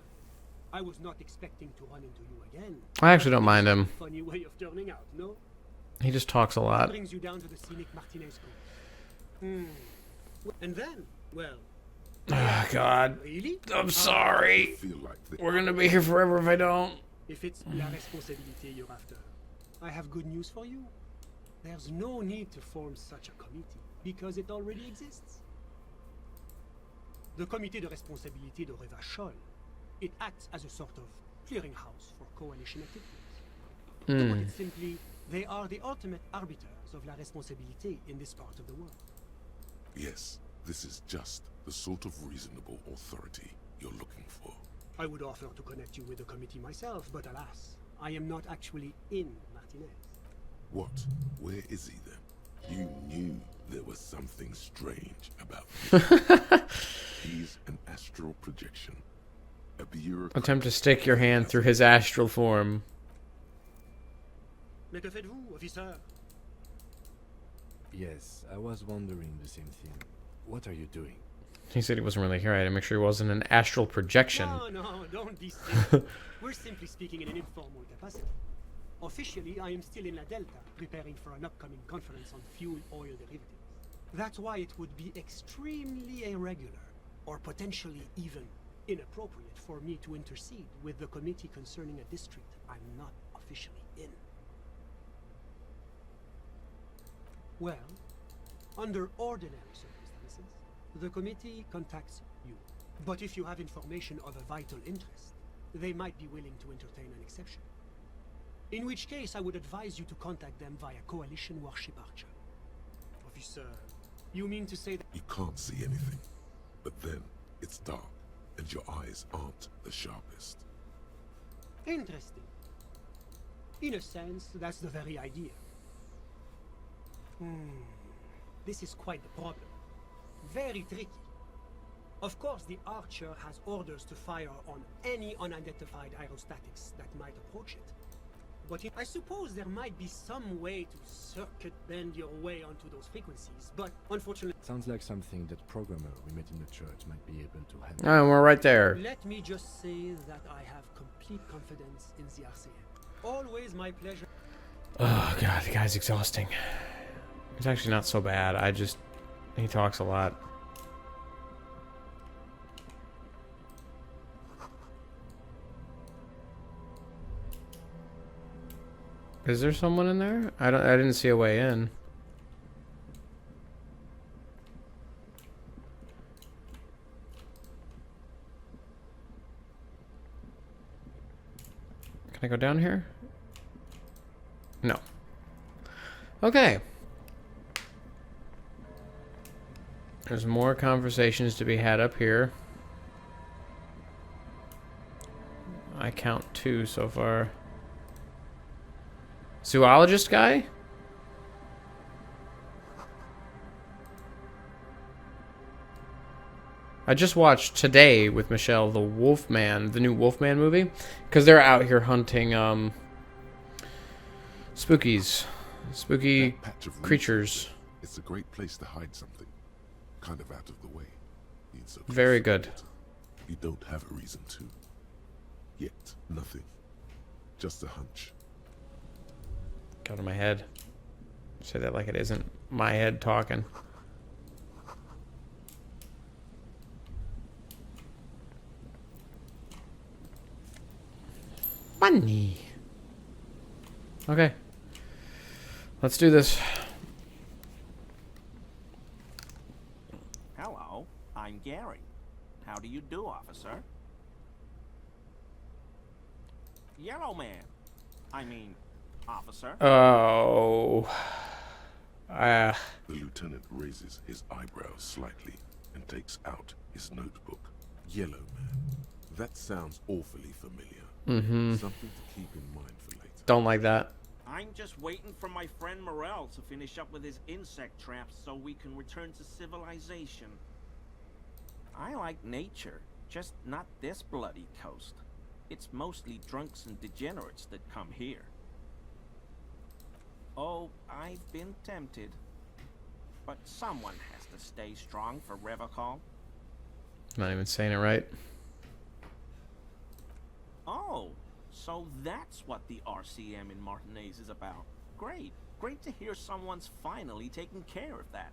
I was not expecting to run into you again. I actually don't mind him. Funny way of turning out, no? He just talks a lot. Brings you down to the scenic Martinez Coast. And then, well. Oh, God. Really? I'm sorry. I feel like We're gonna be here forever if I don't. If it's la responsabilité you're after, I have good news for you. There's no need to form such a committee, because it already exists. The Comité de Responsabilité de Revachol. It acts as a sort of clearinghouse for coalition activities. To put it simply, they are the ultimate arbiters of la responsabilité in this part of the world. Yes, this is just the sort of reasonable authority you're looking for. I would offer to connect you with the committee myself, but alas, I am not actually in Martinez. What? Where is he then? You knew there was something strange about him. He's an astral projection. A bureaucrat. Attempt to stick your hand through his astral form. Mais que faites-vous, officer? Yes, I was wondering the same thing. What are you doing? He said he wasn't really here. I had to make sure he wasn't an astral projection. No, don't be silly. We're simply speaking in an informal capacity. Officially, I am still in La Delta, preparing for an upcoming conference on fuel oil derivatives. That's why it would be extremely irregular, or potentially even inappropriate for me to intercede with the committee concerning a district I'm not officially in. Well, under ordinary circumstances, the committee contacts you. But if you have information of a vital interest, they might be willing to entertain an exception. In which case, I would advise you to contact them via Coalition Warship Archer. Officer, you mean to say that— You can't see anything. But then, it's dark, and your eyes aren't the sharpest. Interesting. In a sense, that's the very idea. This is quite the problem. Very tricky. Of course, the Archer has orders to fire on any unidentified aerostatics that might approach it. But I suppose there might be some way to circuit bend your way onto those frequencies, but unfortunately— Sounds like something that programmer we met in the church might be able to handle. Oh, we're right there. Let me just say that I have complete confidence in the RCM. Always my pleasure. Oh, God, the guy's exhausting. He's actually not so bad. He talks a lot. Is there someone in there? I didn't see a way in. Can I go down here? No. Okay. There's more conversations to be had up here. I count 2 so far. Zoologist guy? I just watched today with Michelle the Wolfman, the new Wolfman movie, because they're out here hunting spooky That patch of creatures. research, it's a great place to hide something. Kind of out of the way. It's so Very close to good. it. You don't have a reason to. Yet, nothing. Just a hunch. Go to my head. Say that like it isn't my head talking. Money. Okay. Let's do this. Hello, I'm Gary. How do you do, officer? Yellow man. I mean, officer. Oh. The lieutenant raises his eyebrows slightly and takes out his notebook. Yellow man. That sounds awfully familiar. Mm-hmm. Something to keep in mind for later. don't like that. I'm just waiting for my friend Morel to finish up with his insect traps so we can return to civilization. I like nature, just not this bloody coast. It's mostly drunks and degenerates that come here. Oh, I've been tempted. But someone has to stay strong for Revocol. I'm not even saying it right. Oh, so that's what the RCM in Martinez is about. Great. Great to hear someone's finally taking care of that.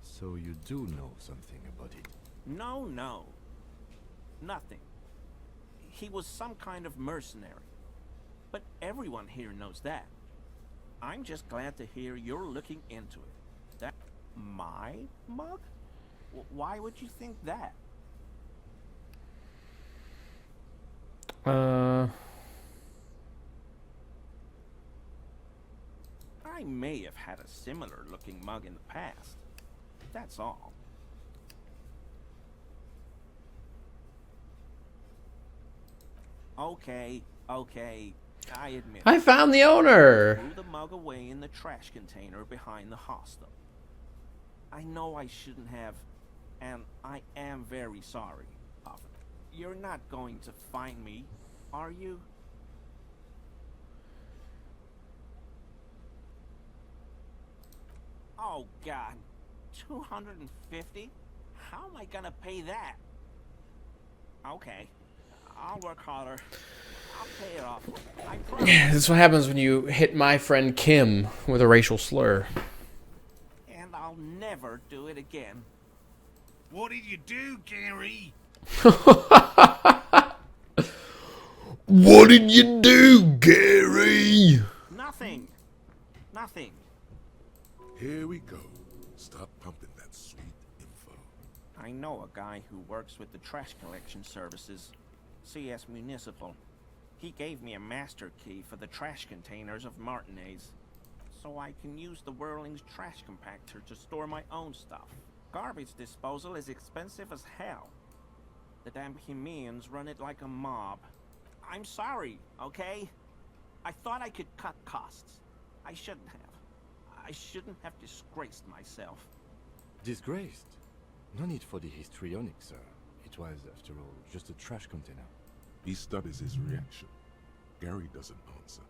So you do know something about it? No. Nothing. He was some kind of mercenary. But everyone here knows that. I'm just glad to hear you're looking into it. That... my mug? Why would you think that? I may have had a similar looking mug in the past. That's all. Okay, I admit. I found the owner. Threw the mug away in the trash container behind the hostel. I know I shouldn't have, and I am very sorry, officer. You're not going to find me, are you? Oh God, 250? How am I gonna pay that? Okay, I'll work harder. I'll pay it off. I promise. This is what happens when you hit my friend Kim with a racial slur. And I'll never do it again. What did you do, Gary? What did you do, Gary? Nothing. Here we go. Start pumping that sweet info. I know a guy who works with the trash collection services, CS Municipal. He gave me a master key for the trash containers of Martinez, so I can use the Whirling's trash compactor to store my own stuff. Garbage disposal is expensive as hell. The damn Bohemians run it like a mob. I'm sorry, okay? I thought I could cut costs. I shouldn't have. I shouldn't have disgraced myself. Disgraced? No need for the histrionic, sir. It was, after all, just a trash container. He studies his reaction. Gary doesn't answer.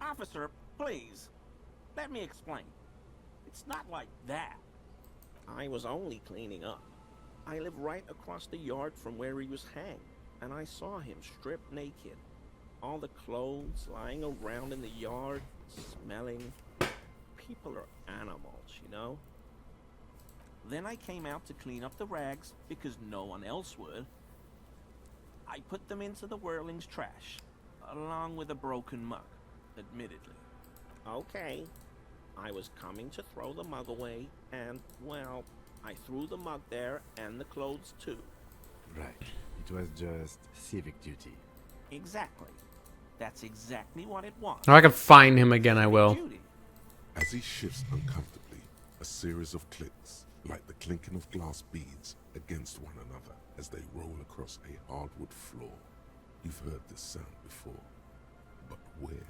Officer, please. Let me explain. It's not like that. I was only cleaning up. I live right across the yard from where he was hanged, and I saw him stripped naked. All the clothes lying around in the yard, smelling. People are animals, you know? Then I came out to clean up the rags because no one else would. I put them into the Whirling's trash, along with a broken mug, admittedly. Okay, I was coming to throw the mug away, and, well, I threw the mug there and the clothes too. Right. It was just civic duty. Exactly. That's exactly what it was. If I can find him again, I will. Duty. As he shifts uncomfortably, a series of clicks, like the clinking of glass beads, against one another as they roll across a hardwood floor. You've heard this sound before, but where?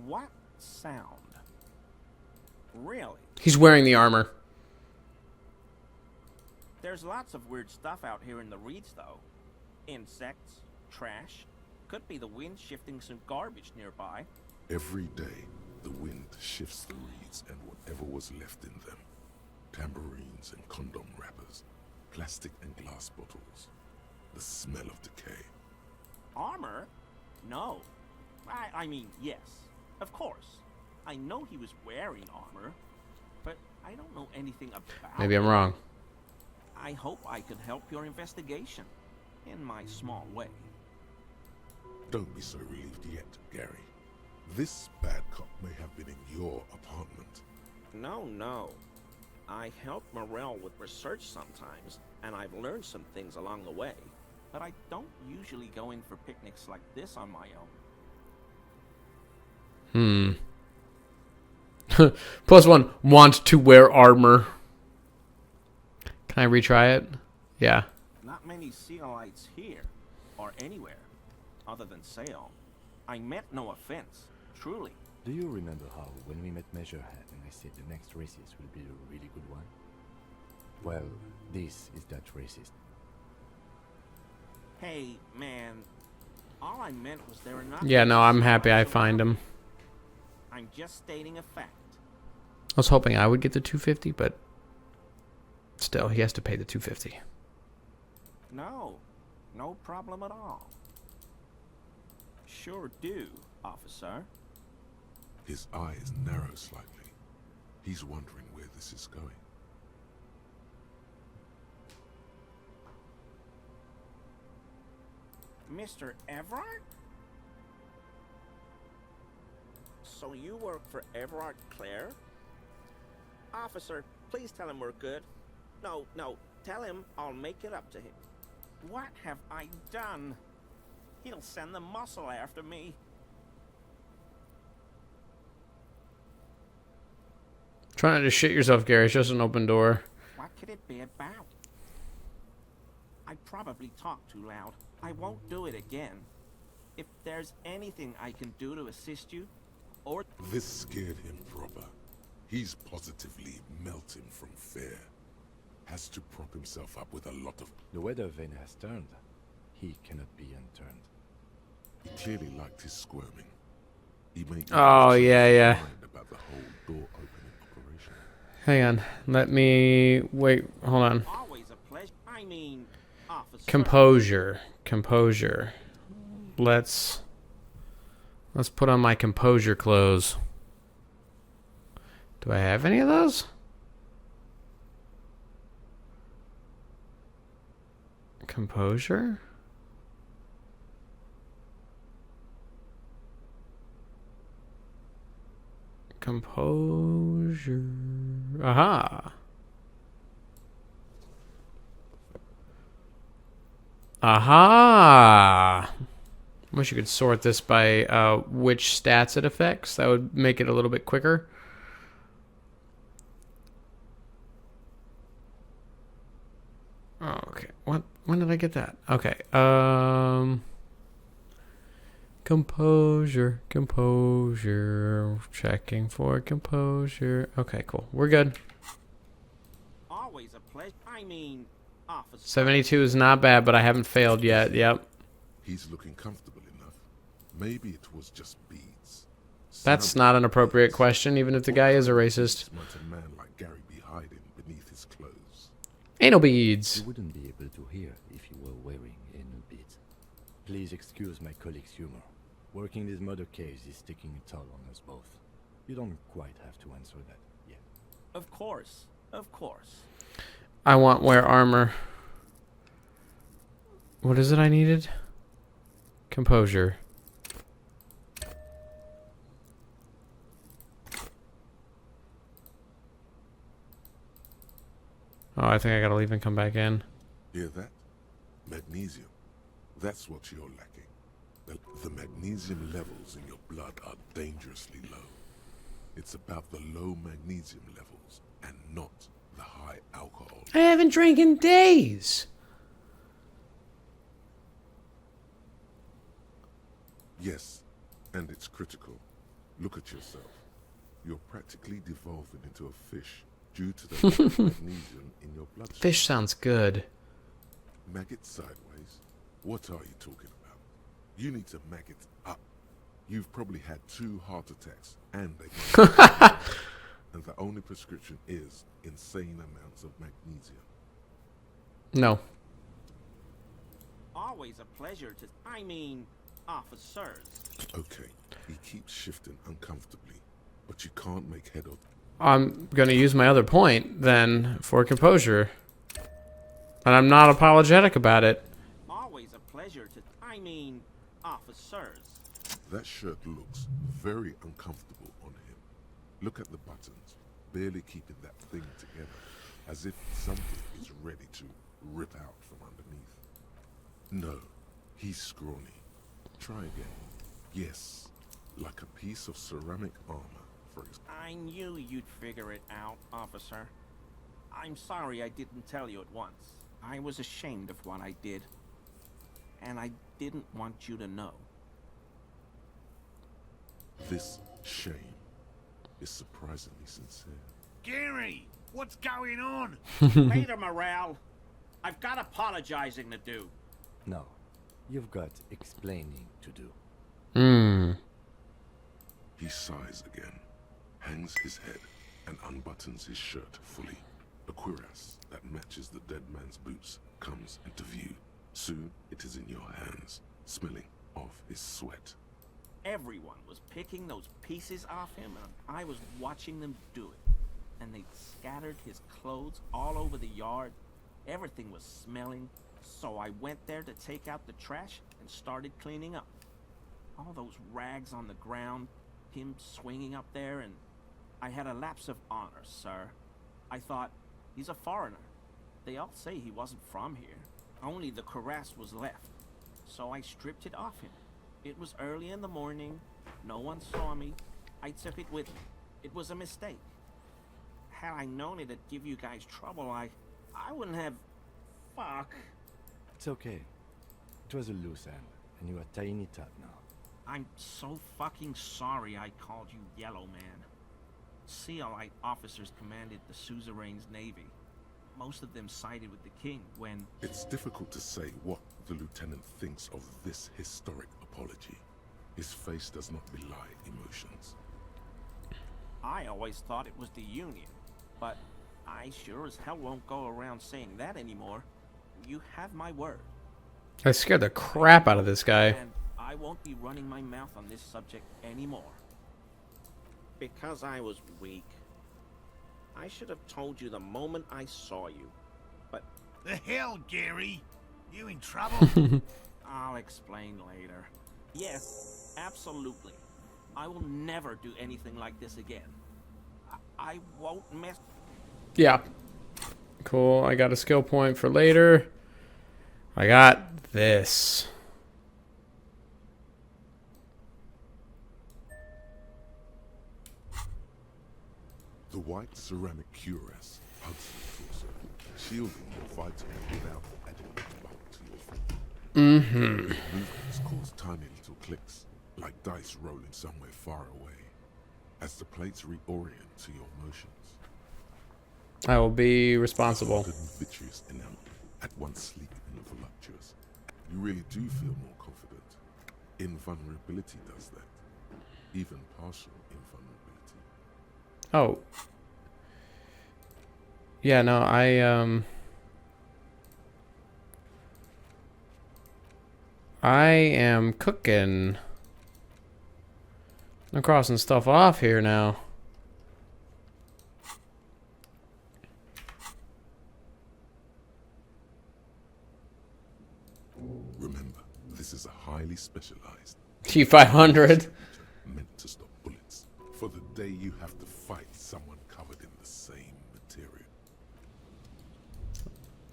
What sound? Really? He's wearing the armor. There's lots of weird stuff out here in the reeds, though. Insects, trash. Could be the wind shifting some garbage nearby. Every day, the wind shifts the reeds and whatever was left in them. Tambourines and condom wrappers, plastic and glass bottles. The smell of decay. Armor? No. I mean, yes. Of course. I know he was wearing armor, but I don't know anything about Maybe I'm wrong. I hope I could help your investigation, in my small way. Don't be so relieved yet, Gary. This bad cop may have been in your apartment. No. I help Morel with research sometimes, and I've learned some things along the way, but I don't usually go in for picnics like this on my own. +1, want to wear armor. Can I retry it? Yeah. Not many Sealites here, or anywhere. other than sale. I meant no offense, truly. Do you remember how, when we met Measurehead and I said the next races will be a really good one? Well, this is that racist. Hey, man. All I meant was there are not... Yeah, no, I'm happy I find him. I'm just stating a fact. I was hoping I would get the 250, but still, he has to pay the 250. No. No problem at all. Sure do, officer. His eyes narrow slightly. He's wondering where this is going. Mr. Everard? So you work for Everard Clare? Officer, please tell him we're good. No, tell him I'll make it up to him. What have I done? He'll send the muscle after me. Try not to shit yourself, Gary. It's just an open door. What could it be about? I probably talked too loud. I won't do it again. If there's anything I can do to assist you, or... This scared him proper. He's positively melting from fear. Has to prop himself up with a lot of... The weather vane has turned. He cannot be unturned. He clearly liked his squirming. He made... Oh, yeah. ...about the whole door opening operation. Hang on. Let me... Wait, hold on. Always a pleasure. I mean, officer. Composure. Let's put on my composure clothes. Do I have any of those? Composure? Composure. Aha. Aha. Wish you could sort this by which stats it affects. That would make it a little bit quicker. Oh, okay. What? When did I get that? Okay. Composure. Checking for composure. Okay, cool. We're good. Always a pleasure. I mean, officer. 72 is not bad, but I haven't failed yet. Yep. He's looking comfortable enough. Maybe it was just beads. That's not an appropriate question, even if the guy is a racist. Might a man like Gary be hiding beneath his clothes? Anal beads. You wouldn't be able to hear if you were wearing anal beads. Please excuse my colleague's humor. Working this murder case is taking a toll on us both. You don't quite have to answer that yet. Of course. I want wear armor. What is it I needed? Composure. Oh, I think I gotta leave and come back in. Hear that? Magnesium. That's what you're lacking. The magnesium levels in your blood are dangerously low. It's about the low magnesium levels and not the high alcohol. I haven't drank in days. Yes, and it's critical. Look at yourself. You're practically devolving into a fish due to the lack of magnesium in your bloodstream. Fish sounds good. Maggot sideways? What are you talking about? You need to maggot up. You've probably had 2 heart attacks and and the only prescription is insane amounts of magnesium. No. Always a pleasure to... I mean, officers. Okay, he keeps shifting uncomfortably, but you can't make head of... I'm gonna use my other point, then, for composure. And I'm not apologetic about it. Always a pleasure to... I mean, officers. That shirt looks very uncomfortable on him. Look at the buttons, barely keeping that thing together, as if something is ready to rip out from underneath. No, he's scrawny. Try again. Yes, like a piece of ceramic armor, for example. I knew you'd figure it out, officer. I'm sorry I didn't tell you at once. I was ashamed of what I did. and I didn't want you to know. This shame is surprisingly sincere. Gary, what's going on? Peter Morale, I've got apologizing to do. No, you've got explaining to do. He sighs again, hangs his head, and unbuttons his shirt fully. A cuirass that matches the dead man's boots comes into view. Soon it is in your hands, smelling of his sweat. Everyone was picking those pieces off him, and I was watching them do it. And they'd scattered his clothes all over the yard. Everything was smelling, so I went there to take out the trash and started cleaning up. All those rags on the ground, him swinging up there, and I had a lapse of honor, sir. I thought, he's a foreigner. They all say he wasn't from here. Only the cuirass was left. So I stripped it off him. It was early in the morning. No one saw me. I took it with me. It was a mistake. Had I known it'd give you guys trouble, I wouldn't have... Fuck. It's okay. It was a loose end, and you're a tiny tot now. I'm so fucking sorry I called you Yellow Man. Sealite officers commanded the suzerain's navy. Most of them sided with the king when... It's difficult to say what the lieutenant thinks of this historic apology. His face does not belie emotions. I always thought it was the Union, but I sure as hell won't go around saying that anymore. You have my word. I scared the crap out of this guy. And I won't be running my mouth on this subject anymore. Because I was weak. I should have told you the moment I saw you, but... The hell, Gary? You in trouble? I'll explain later. Yes, absolutely. I will never do anything like this again. I won't mess... Yeah. Cool. I got a skill point for later. I got this. The white ceramic cuirass hugs your torso, shielding your vital without adding much bulk to your form. Movements cause tiny little clicks, like dice rolling somewhere far away, as the plates reorient to your motions. I will be responsible. Solid and vitreous enamel, at once sleek and voluptuous. You really do feel more confident. Invulnerability does that. Even partial invulnerability. Oh. Yeah, no, I am cooking. I'm crossing stuff off here now. Remember, this is a highly specialized T500. meant to stop bullets. For the day you have to fight someone covered in the same material.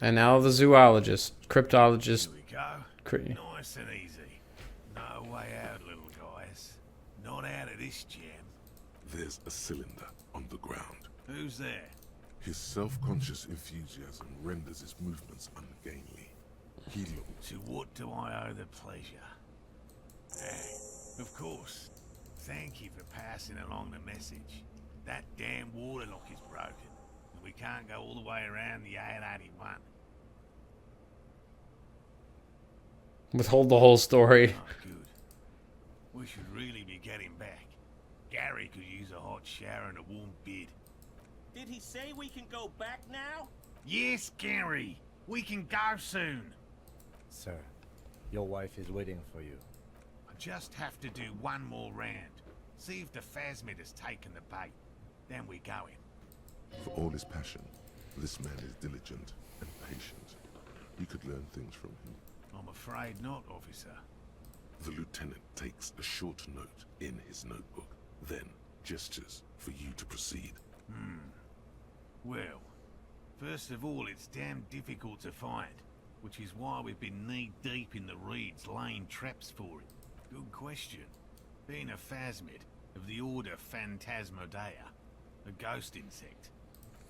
And now the zoologist, cryptologist. Here we go. Nice and easy. No way out, little guys. Not out of this jam. There's a cylinder on the ground. Who's there? His self-conscious enthusiasm renders his movements ungainly. He looks. To what do I owe the pleasure? Of course. Thank you for passing along the message. That damn water lock is broken, and we can't go all the way around the A81. Withhold the whole story. Oh, good. We should really be getting back. Gary could use a hot shower and a warm bed. Did he say we can go back now? Yes, Gary. We can go soon. Sir, your wife is waiting for you. I just have to do one more round. See if the phasmid has taken the bait. Then we go in. For all his passion, this man is diligent and patient. You could learn things from him. I'm afraid not, officer. The lieutenant takes a short note in his notebook, then gestures for you to proceed. Well, first of all, it's damn difficult to find, which is why we've been knee-deep in the reeds laying traps for it. Good question. Being a phasmid of the order Phantasmodea, a ghost insect.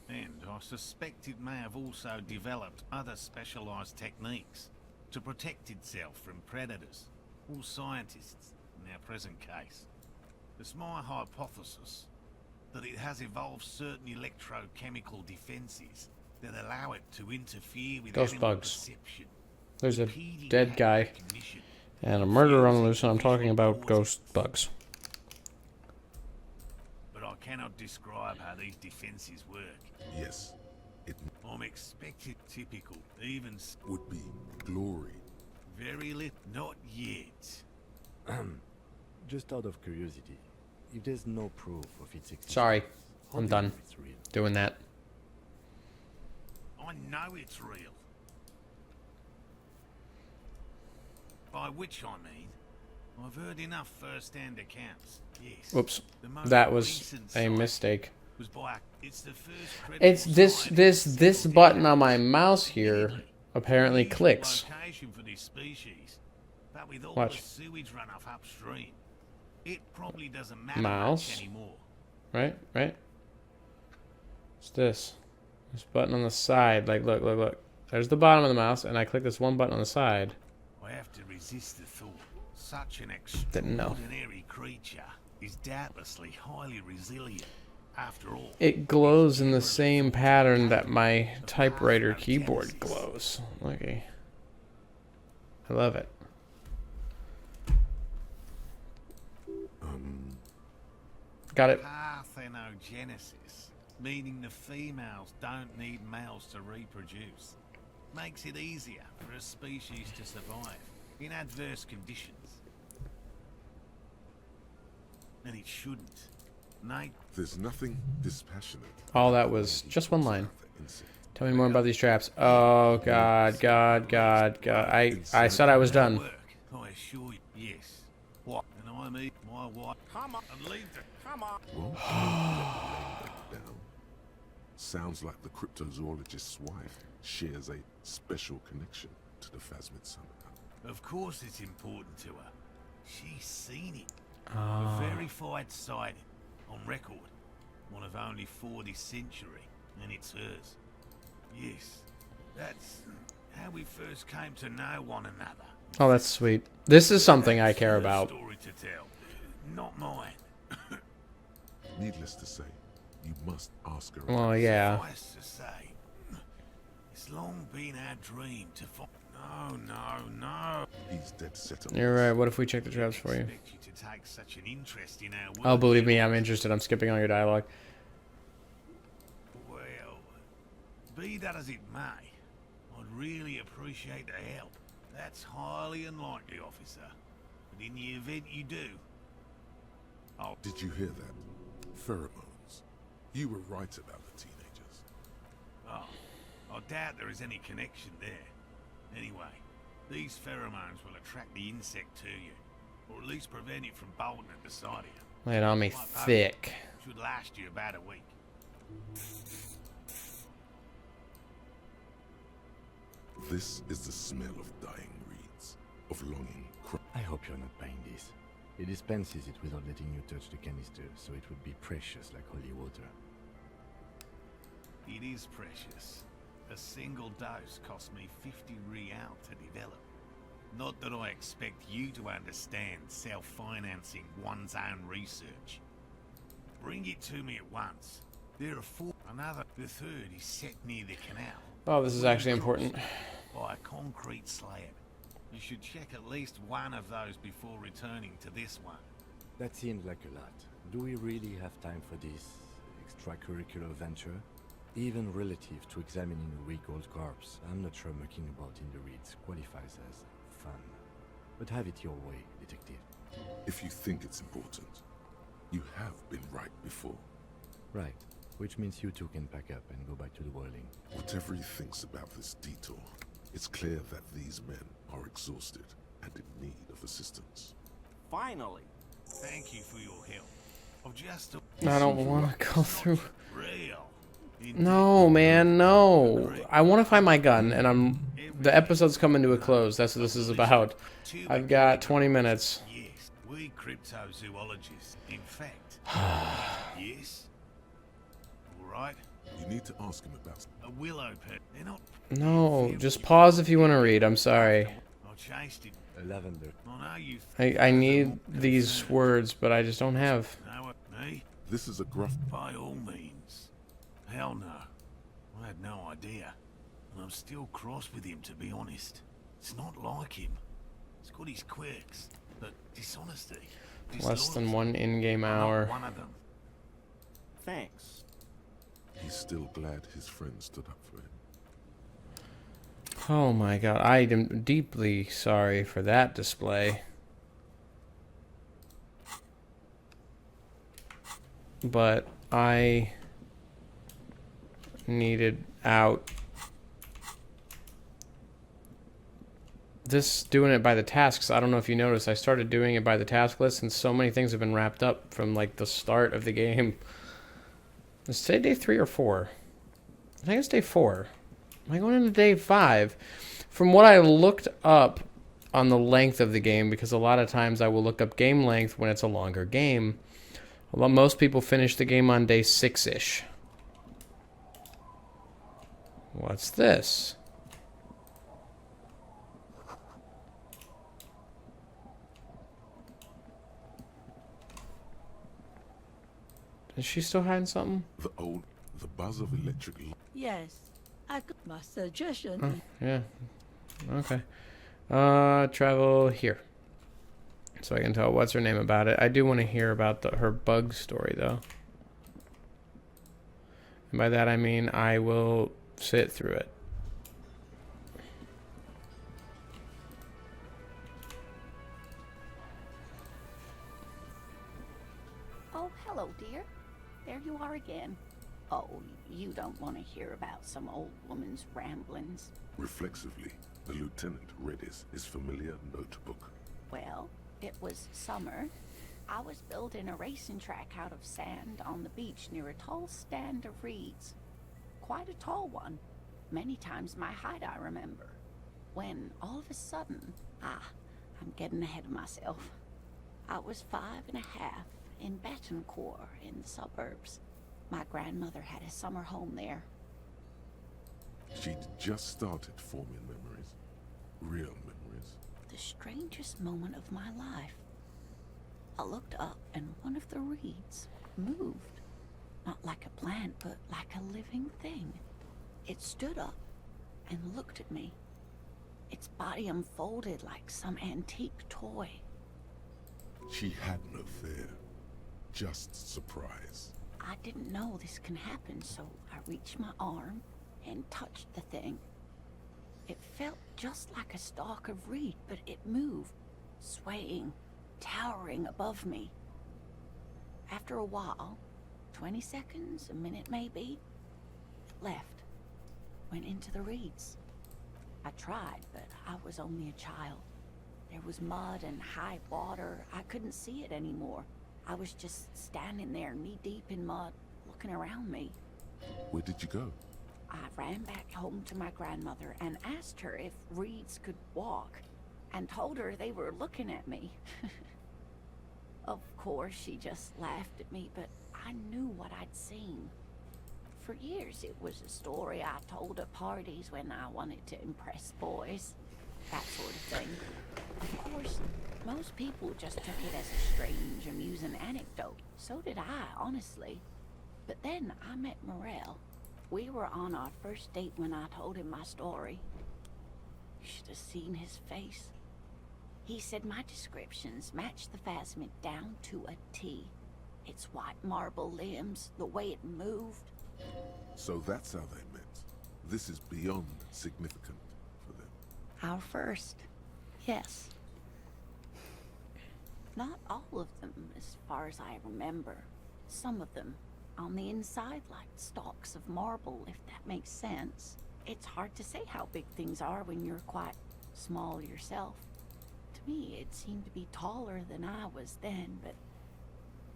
And I suspect it may have also developed other specialized techniques. to protect itself from predators or scientists in our present case. It's my hypothesis that it has evolved certain electrochemical defenses that allow it to interfere with Ghost animal bugs. perception. There's a impeding dead guy recognition, and a murder on the loose, and I'm visual talking about causing. ghost bugs. But I cannot describe how these defenses work. Yes, it I'm expected typical, even would be glory. very little. Not yet. Just out of curiosity, if there's no proof of its existence, Sorry, how I'm do you done know it's real? doing that. I know it's real. By which I mean, I've heard enough first-hand accounts. Yes. Whoops, the most that was recent a sight mistake. was by it's the first credible It's this scientist button on my mouse here apparently unusual clicks. location for this species, but with all Watch. the sewage runoff upstream, it probably doesn't matter Mouse. much anymore. Right? What's this? This button on the side. Like, look. There's the bottom of the mouse, and I click this one button on the side. I have to resist the thought. Such an Didn't know. extraordinary creature is doubtlessly highly resilient. After all, It glows in the same pattern that my typewriter keyboard glows. Okay. I love it. Got it. parthenogenesis, meaning the females don't need males to reproduce, makes it easier for a species to survive in adverse conditions. And it shouldn't. Nate, There's nothing dispassionate. All that was just one line. about the insect. Tell me more about these traps. Oh, God. I said I was done. work, I assure you. Yes. What? And I meet my wife. Come on and leave the. Come on. Well, that down. Sounds like the cryptozoologist's wife shares a special connection to the Phasmid Summit. Of course it's important to her. She's seen it. Ah. A verified sighting. On record. One of only 4 this century. And it's hers. Yes. That's how we first came to know one another. Oh, that's sweet. This is something I care Her about. Story to tell. Not mine. Needless to say, you must ask her. Well, yeah. Suffice to say, it's long been our dream to find. No. He's dead set on You're this. right. What if we check the traps for you? Expect you to take such an interest in our work. Oh, believe me, I'm interested. I'm skipping all your dialogue. Well, be that as it may, I'd really appreciate the help. That's highly unlikely, officer. But in the event you do, I'll... Did you hear that? Pheromones. You were right about the teenagers. Oh, I doubt there is any connection there. Anyway, these pheromones will attract the insect to you, or at least prevent it from bolting at the sight of you. Lay it on me Like that. thick. Should last you about a week. This is the smell of dying reeds, of longing. I hope you're not buying this. It dispenses it without letting you touch the canister, so it would be precious like holy water. It is precious. A single dose cost me 50 real to develop. Not that I expect you to understand self-financing one's own research. Bring it to me at once. There are 4. The third is set near the canal. Oh, this is actually important. By a concrete slab. You should check at least one of those before returning to this one. That seems like a lot. Do we really have time for this extracurricular venture? Even relative to examining a weak old corpse, I'm not sure mucking about in the reeds qualifies as fun. But have it your way, detective. If you think it's important, you have been right before. Right. Which means you two can pack up and go back to the boiling. Whatever he thinks about this detour, it's clear that these men are exhausted and in need of assistance. Finally. Thank you for your help. I've just... I don't want to go through. Real. No, man, no. I want to find my gun, and the episode's coming to a close. That's what this is about. I've got 20 minutes. Yes, we cryptozoologists, in fact. Yes? Alright, You need to ask him about... A willow pet. They're not... No, just pause if you want to read. I'm sorry. I chased it. A lavender. I know you... I need these words, but I just don't have. Know it, me? This is a gruff... By all means. Hell no. I had no idea. And I'm still cross with him, to be honest. It's not like him. He's got his quirks. But dishonesty. Less than one in-game I'm hour. not one of them. Thanks. He's still glad his friend stood up for him. Oh my god, I am deeply sorry for that display. But I needed out. This doing it by the tasks, I don't know if you noticed, I started doing it by the task list and so many things have been wrapped up from like the start of the game. Is today day 3 or 4? I think it's day 4. Am I going into day 5? From what I looked up on the length of the game, because a lot of times I will look up game length when it's a longer game. Well, most people finish the game on day 6-ish. What's this? Is she still hiding something? The buzz of electric light. Yes, I got my suggestion. Oh, yeah. Okay. Travel here. So I can tell what's her name about it. I do want to hear about her bug story, though. And by that I mean I will sit through it. Oh, hello, dear. There you are again. Oh, you don't want to hear about some old woman's ramblings. Reflexively, the lieutenant read his familiar notebook. Well, it was summer. I was building a racing track out of sand on the beach near a tall stand of reeds. Quite a tall one. Many times my height, I remember. When, all of a sudden... I'm getting ahead of myself. I was 5 and a half in Betancourt in the suburbs. My grandmother had a summer home there. She'd just started forming memories. Real memories. The strangest moment of my life. I looked up and one of the reeds moved. Not like a plant, but like a living thing. It stood up and looked at me. Its body unfolded like some antique toy. She had no fear. Just surprise. I didn't know this can happen, so I reached my arm and touched the thing. It felt just like a stalk of reed, but it moved, swaying, towering above me. After a while, 20 seconds, a minute maybe, it left, went into the reeds. I tried, but I was only a child. There was mud and high water. I couldn't see it anymore. I was just standing there, knee-deep in mud, looking around me. Where did you go? I ran back home to my grandmother and asked her if reeds could walk, and told her they were looking at me. Of course, she just laughed at me, but I knew what I'd seen. For years, it was a story I told at parties when I wanted to impress boys. That sort of thing. Of course, most people just took it as a strange, amusing anecdote. So did I, honestly. But then I met Morel. We were on our first date when I told him my story. You should have seen his face. He said my descriptions matched the phasmid down to a T. Its white marble limbs, the way it moved. So that's how they met. This is beyond significant for them. Our first, yes. Not all of them, as far as I remember. Some of them, on the inside, like stalks of marble, if that makes sense. It's hard to say how big things are when you're quite small yourself. To me, it seemed to be taller than I was then, but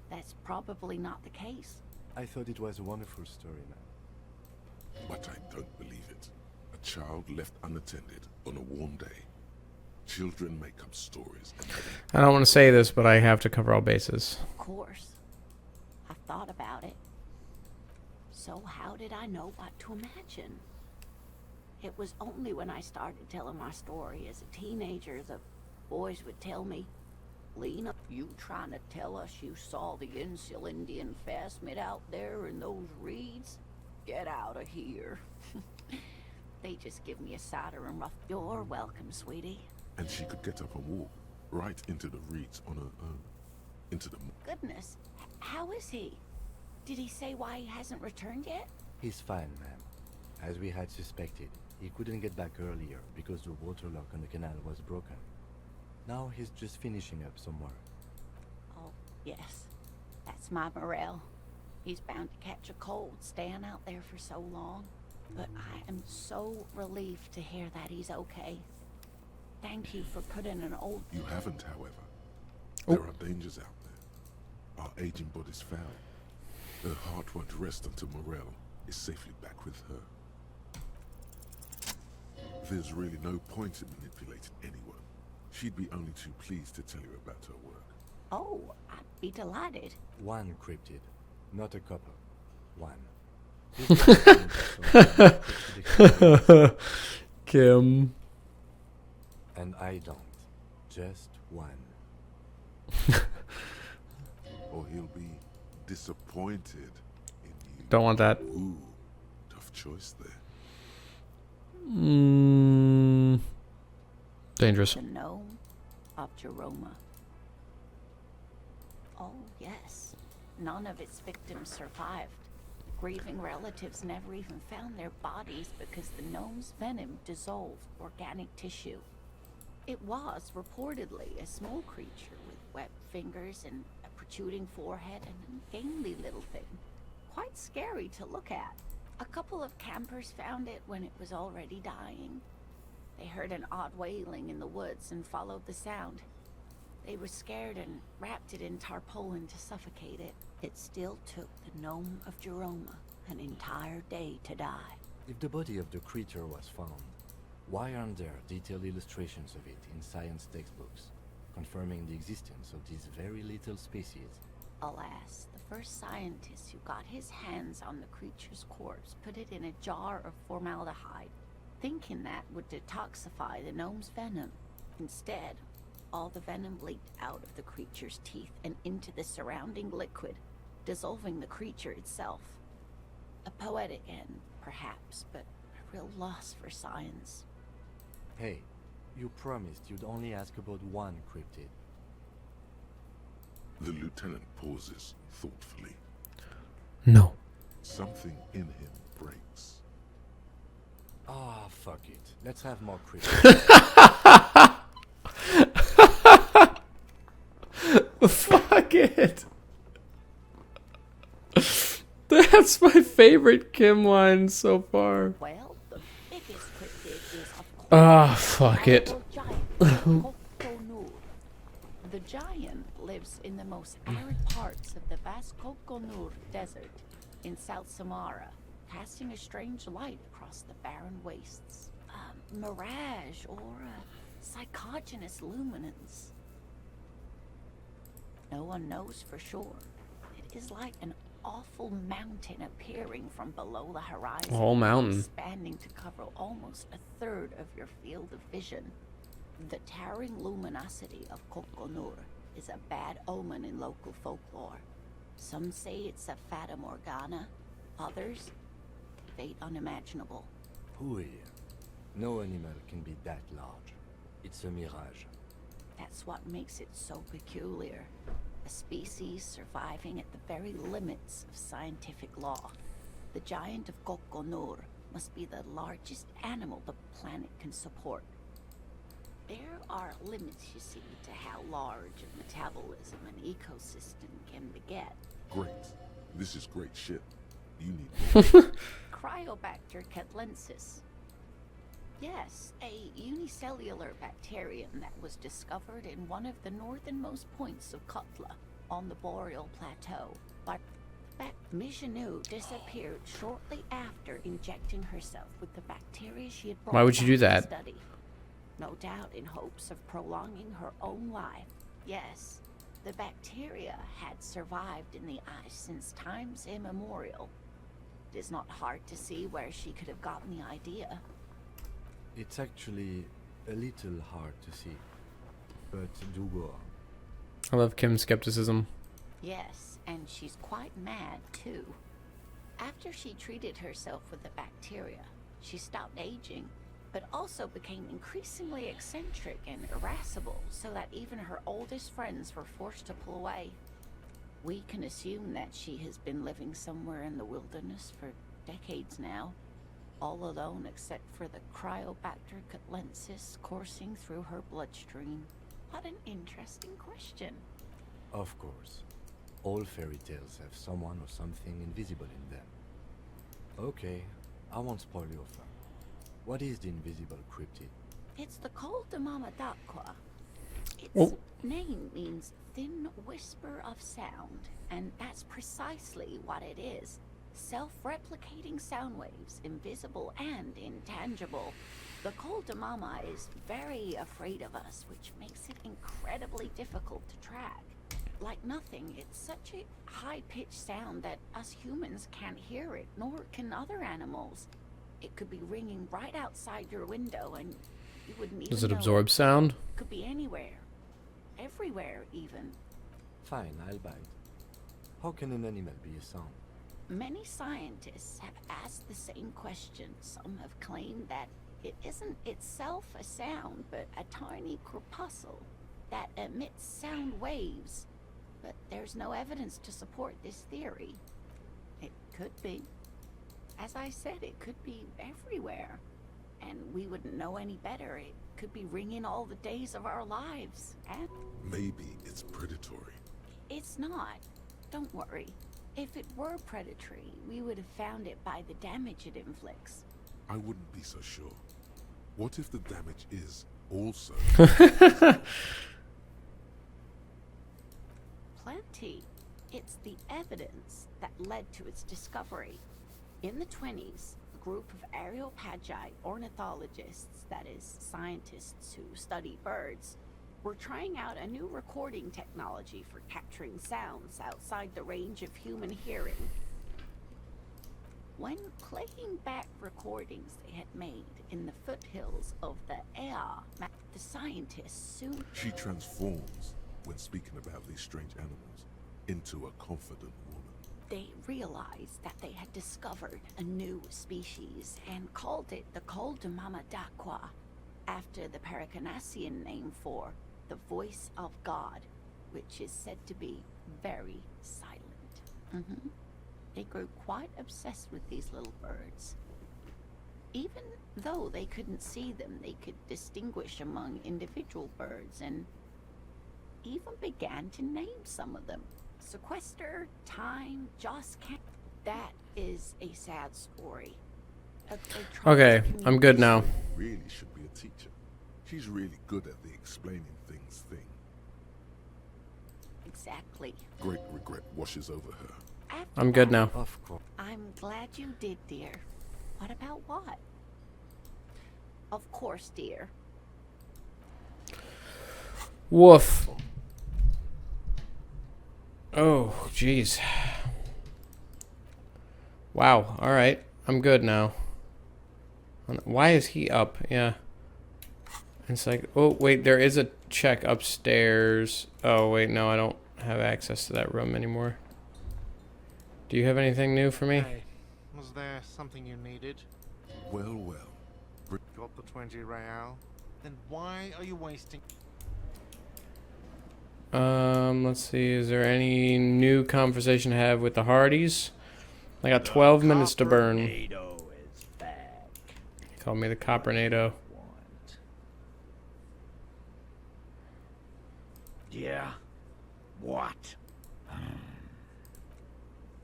that's probably not the case. I thought it was a wonderful story, man. But I don't believe it. A child left unattended on a warm day. Children make up stories. I don't want to say this, but I have to cover all bases. Of course. I've thought about it. So how did I know what to imagine? It was only when I started telling my story as a teenager the boys would tell me, Lena, you trying to tell us you saw the Insulindian phasmid out there in those reeds? Get out of here. They just give me a cider and rough. You're welcome, sweetie. And she could get up and walk right into the reeds on her own. Into the... Goodness, how is he? Did he say why he hasn't returned yet? He's fine, ma'am. As we had suspected, he couldn't get back earlier because the water lock on the canal was broken. Now he's just finishing up somewhere. Oh, yes. That's my Morel. He's bound to catch a cold staying out there for so long. But I am so relieved to hear that he's okay. Thank you for putting an old... You haven't, however. There are dangers out there. Our aging body's foul. Her heart won't rest until Morel is safely back with her. There's really no point in manipulating anyone. She'd be only too pleased to tell you about her work. Oh, I'd be delighted. One cryptid, not a couple. One. Kim. And I don't. Just one. Or he'll be disappointed in you. Don't want that. Ooh, tough choice there. Dangerous. The gnome of Jeroma. Oh, yes. None of its victims survived. Grieving relatives never even found their bodies because the gnome's venom dissolved organic tissue. It was reportedly a small creature with webbed fingers and a protruding forehead and a gamely little thing. Quite scary to look at. A couple of campers found it when it was already dying. They heard an odd wailing in the woods and followed the sound. They were scared and wrapped it in tarpaulin to suffocate it. It still took the gnome of Jeroma an entire day to die. If the body of the creature was found, why aren't there detailed illustrations of it in science textbooks, confirming the existence of these very little species? Alas, the first scientist who got his hands on the creature's corpse put it in a jar of formaldehyde, thinking that would detoxify the gnome's venom. Instead, all the venom leaked out of the creature's teeth and into the surrounding liquid, dissolving the creature itself. A poetic end, perhaps, but a real loss for science. Hey, you promised you'd only ask about one cryptid. The lieutenant pauses thoughtfully. No. Something in him breaks. Ah, fuck it. Let's have more cryptids. Fuck it. That's my favorite Kim line so far. Well, the biggest cryptid is of course Ah, fuck it. giant Kokonur. The giant lives in the most arid parts of the vast Kokonur desert in South Samara, casting a strange light across the barren wastes. A mirage or a psychogenous luminance. No one knows for sure. It is like an awful mountain appearing from below the horizon. A whole mountain. Expanding to cover almost a third of your field of vision. The towering luminosity of Kokonur is a bad omen in local folklore. Some say it's a fata morgana, others, fate unimaginable. Who here? No animal can be that large. It's a mirage. That's what makes it so peculiar. A species surviving at the very limits of scientific law. The giant of Kokonur must be the largest animal the planet can support. There are limits, you see, to how large a metabolism an ecosystem can beget. Great. This is great shit. You need... Cryobacter catlensis. Yes, a unicellular bacterium that was discovered in one of the northernmost points of Kutla on the Boreal Plateau. But Michanu disappeared shortly after injecting herself with the bacteria she had brought. Why would you do back that? to study. No doubt in hopes of prolonging her own life. Yes, the bacteria had survived in the ice since times immemorial. It is not hard to see where she could have gotten the idea. It's actually a little hard to see. But do go on. I love Kim's skepticism. Yes, and she's quite mad too. After she treated herself with the bacteria, she stopped aging, but also became increasingly eccentric and irascible, so that even her oldest friends were forced to pull away. We can assume that she has been living somewhere in the wilderness for decades now, all alone except for the Cryobacter catlensis coursing through her bloodstream. What an interesting question. Of course. All fairy tales have someone or something invisible in them. Okay, I won't spoil your fun. What is the invisible cryptid? It's the Col de Mama d'Aqua. Its Oh. name means thin whisper of sound, and that's precisely what it is. Self-replicating sound waves, invisible and intangible. The Col de Mama is very afraid of us, which makes it incredibly difficult to track. Like nothing, it's such a high-pitched sound that us humans can't hear it, nor can other animals. It could be ringing right outside your window, and you wouldn't even Does it know. absorb sound? It could be anywhere. Everywhere, even. Fine, I'll bite. How can an animal be a sound? Many scientists have asked the same question. Some have claimed that it isn't itself a sound, but a tiny corpuscle that emits sound waves. But there's no evidence to support this theory. It could be. As I said, it could be everywhere. And we wouldn't know any better. It could be ringing all the days of our lives. And Maybe it's predatory. it's not. Don't worry. If it were predatory, we would have found it by the damage it inflicts. I wouldn't be so sure. What if the damage is also... Plenty. It's the evidence that led to its discovery. In the 20s, a group of Areopagi ornithologists, that is, scientists who study birds, were trying out a new recording technology for capturing sounds outside the range of human hearing. When playing back recordings they had made in the foothills of the Ea, the scientists soon... She transforms, when speaking about these strange animals, into a confident woman. They realized that they had discovered a new species and called it the Col de Mama d'Aqua, after the Paracanassian name for the voice of God, which is said to be very silent. They grew quite obsessed with these little birds. Even though they couldn't see them, they could distinguish among individual birds and even began to name some of them. Sequester, Time, Joss Camp. That is a sad story. Okay, I'm good now. Really should be a teacher. She's really good at the explaining things thing. Exactly. Great regret washes over her. After I'm good that, now. Of course. I'm glad you did, dear. What about what? Of course, dear. Woof. Oh, jeez. Wow. All right. I'm good now. Why is he up? Yeah. It's like, oh, wait, there is a check upstairs. Oh, wait, no, I don't have access to that room anymore. Do you have anything new for me? Hey, was there something you needed? Well, well. Got the 20 real? Then why are you wasting... Let's see. Is there any new conversation to have with the Hardys? I got 12 minutes to burn. Tornado is back. Call me the Coppernado. Yeah? What?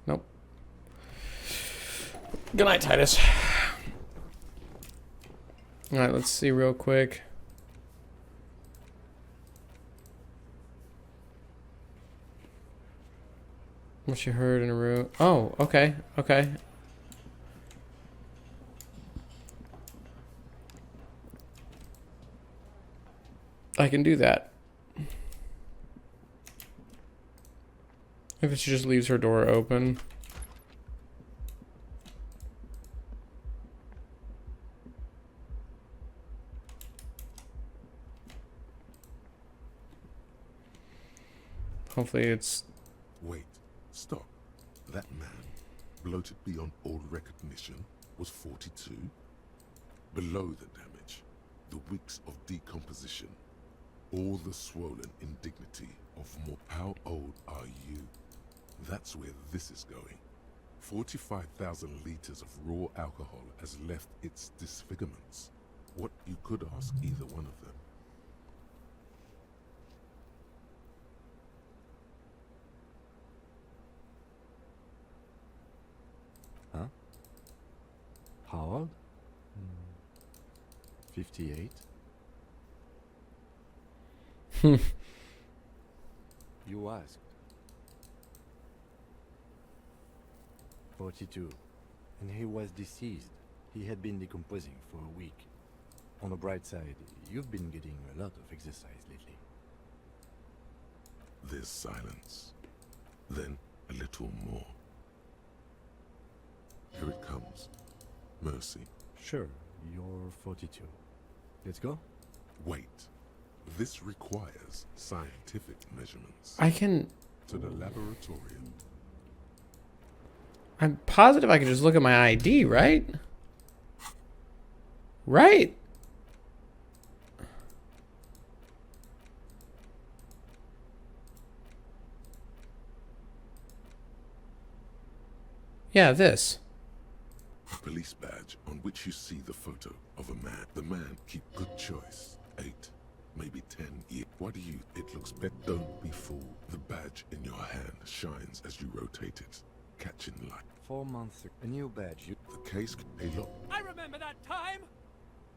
Nope. Good night, Titus. Alright, let's see real quick. What you heard in a room. Oh, okay, okay. I can do that. If she just leaves her door open. Hopefully it's... Wait, stop. That man, bloated beyond all recognition, was 42? Below the damage, the weeks of decomposition, all the swollen indignity of more. How old are you? That's where this is going. 45,000 liters of raw alcohol has left its disfigurements. What you could ask either one of them. Huh? How old? 58. You asked. 42. And he was deceased. He had been decomposing for a week. On the bright side, you've been getting a lot of exercise lately. There's silence. Then a little more. Here it comes. Mercy. Sure, you're 42. Let's go? Wait. This requires scientific measurements. I can... To the laboratorium. I'm positive I can just look at my ID, right? Right? Yeah, this. A police badge on which you see the photo of a man. The man, keep good choice. 8, maybe 10 years. What do you? It looks better. Don't be fooled. The badge in your hand shines as you rotate it, catching light. 4 months ago, a new badge. The case, a lot. I remember that time.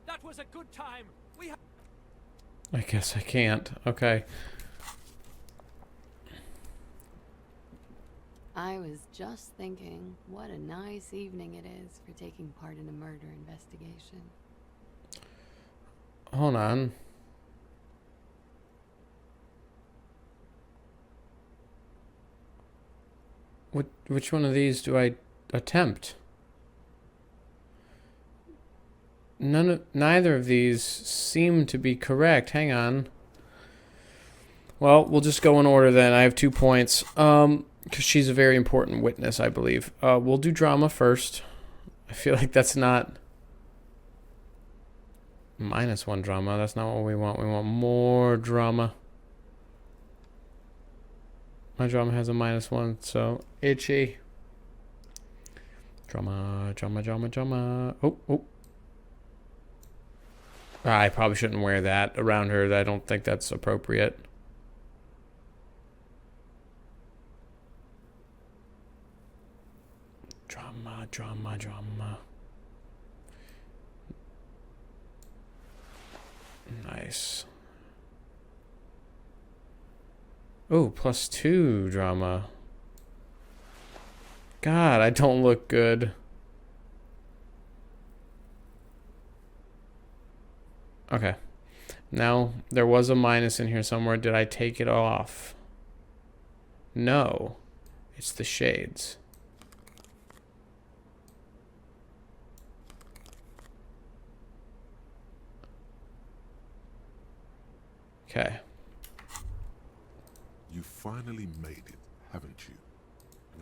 That was a good time. We. I guess I can't. Okay. I was just thinking, what a nice evening it is for taking part in a murder investigation. Hold on. Which one of these do I attempt? Neither of these seem to be correct. Hang on. Well, we'll just go in order then. I have 2 points. Because she's a very important witness, I believe. We'll do drama first. I feel like that's not... -1 drama. That's not what we want. We want more drama. My drama has a -1, so itchy. Drama, drama, drama, drama. Oh. I probably shouldn't wear that around her. I don't think that's appropriate. Drama, drama. Nice. Oh, +2 drama. God, I don't look good. Okay. Now, there was a minus in here somewhere. Did I take it off? No. It's the shades. Okay. You finally made it, haven't you?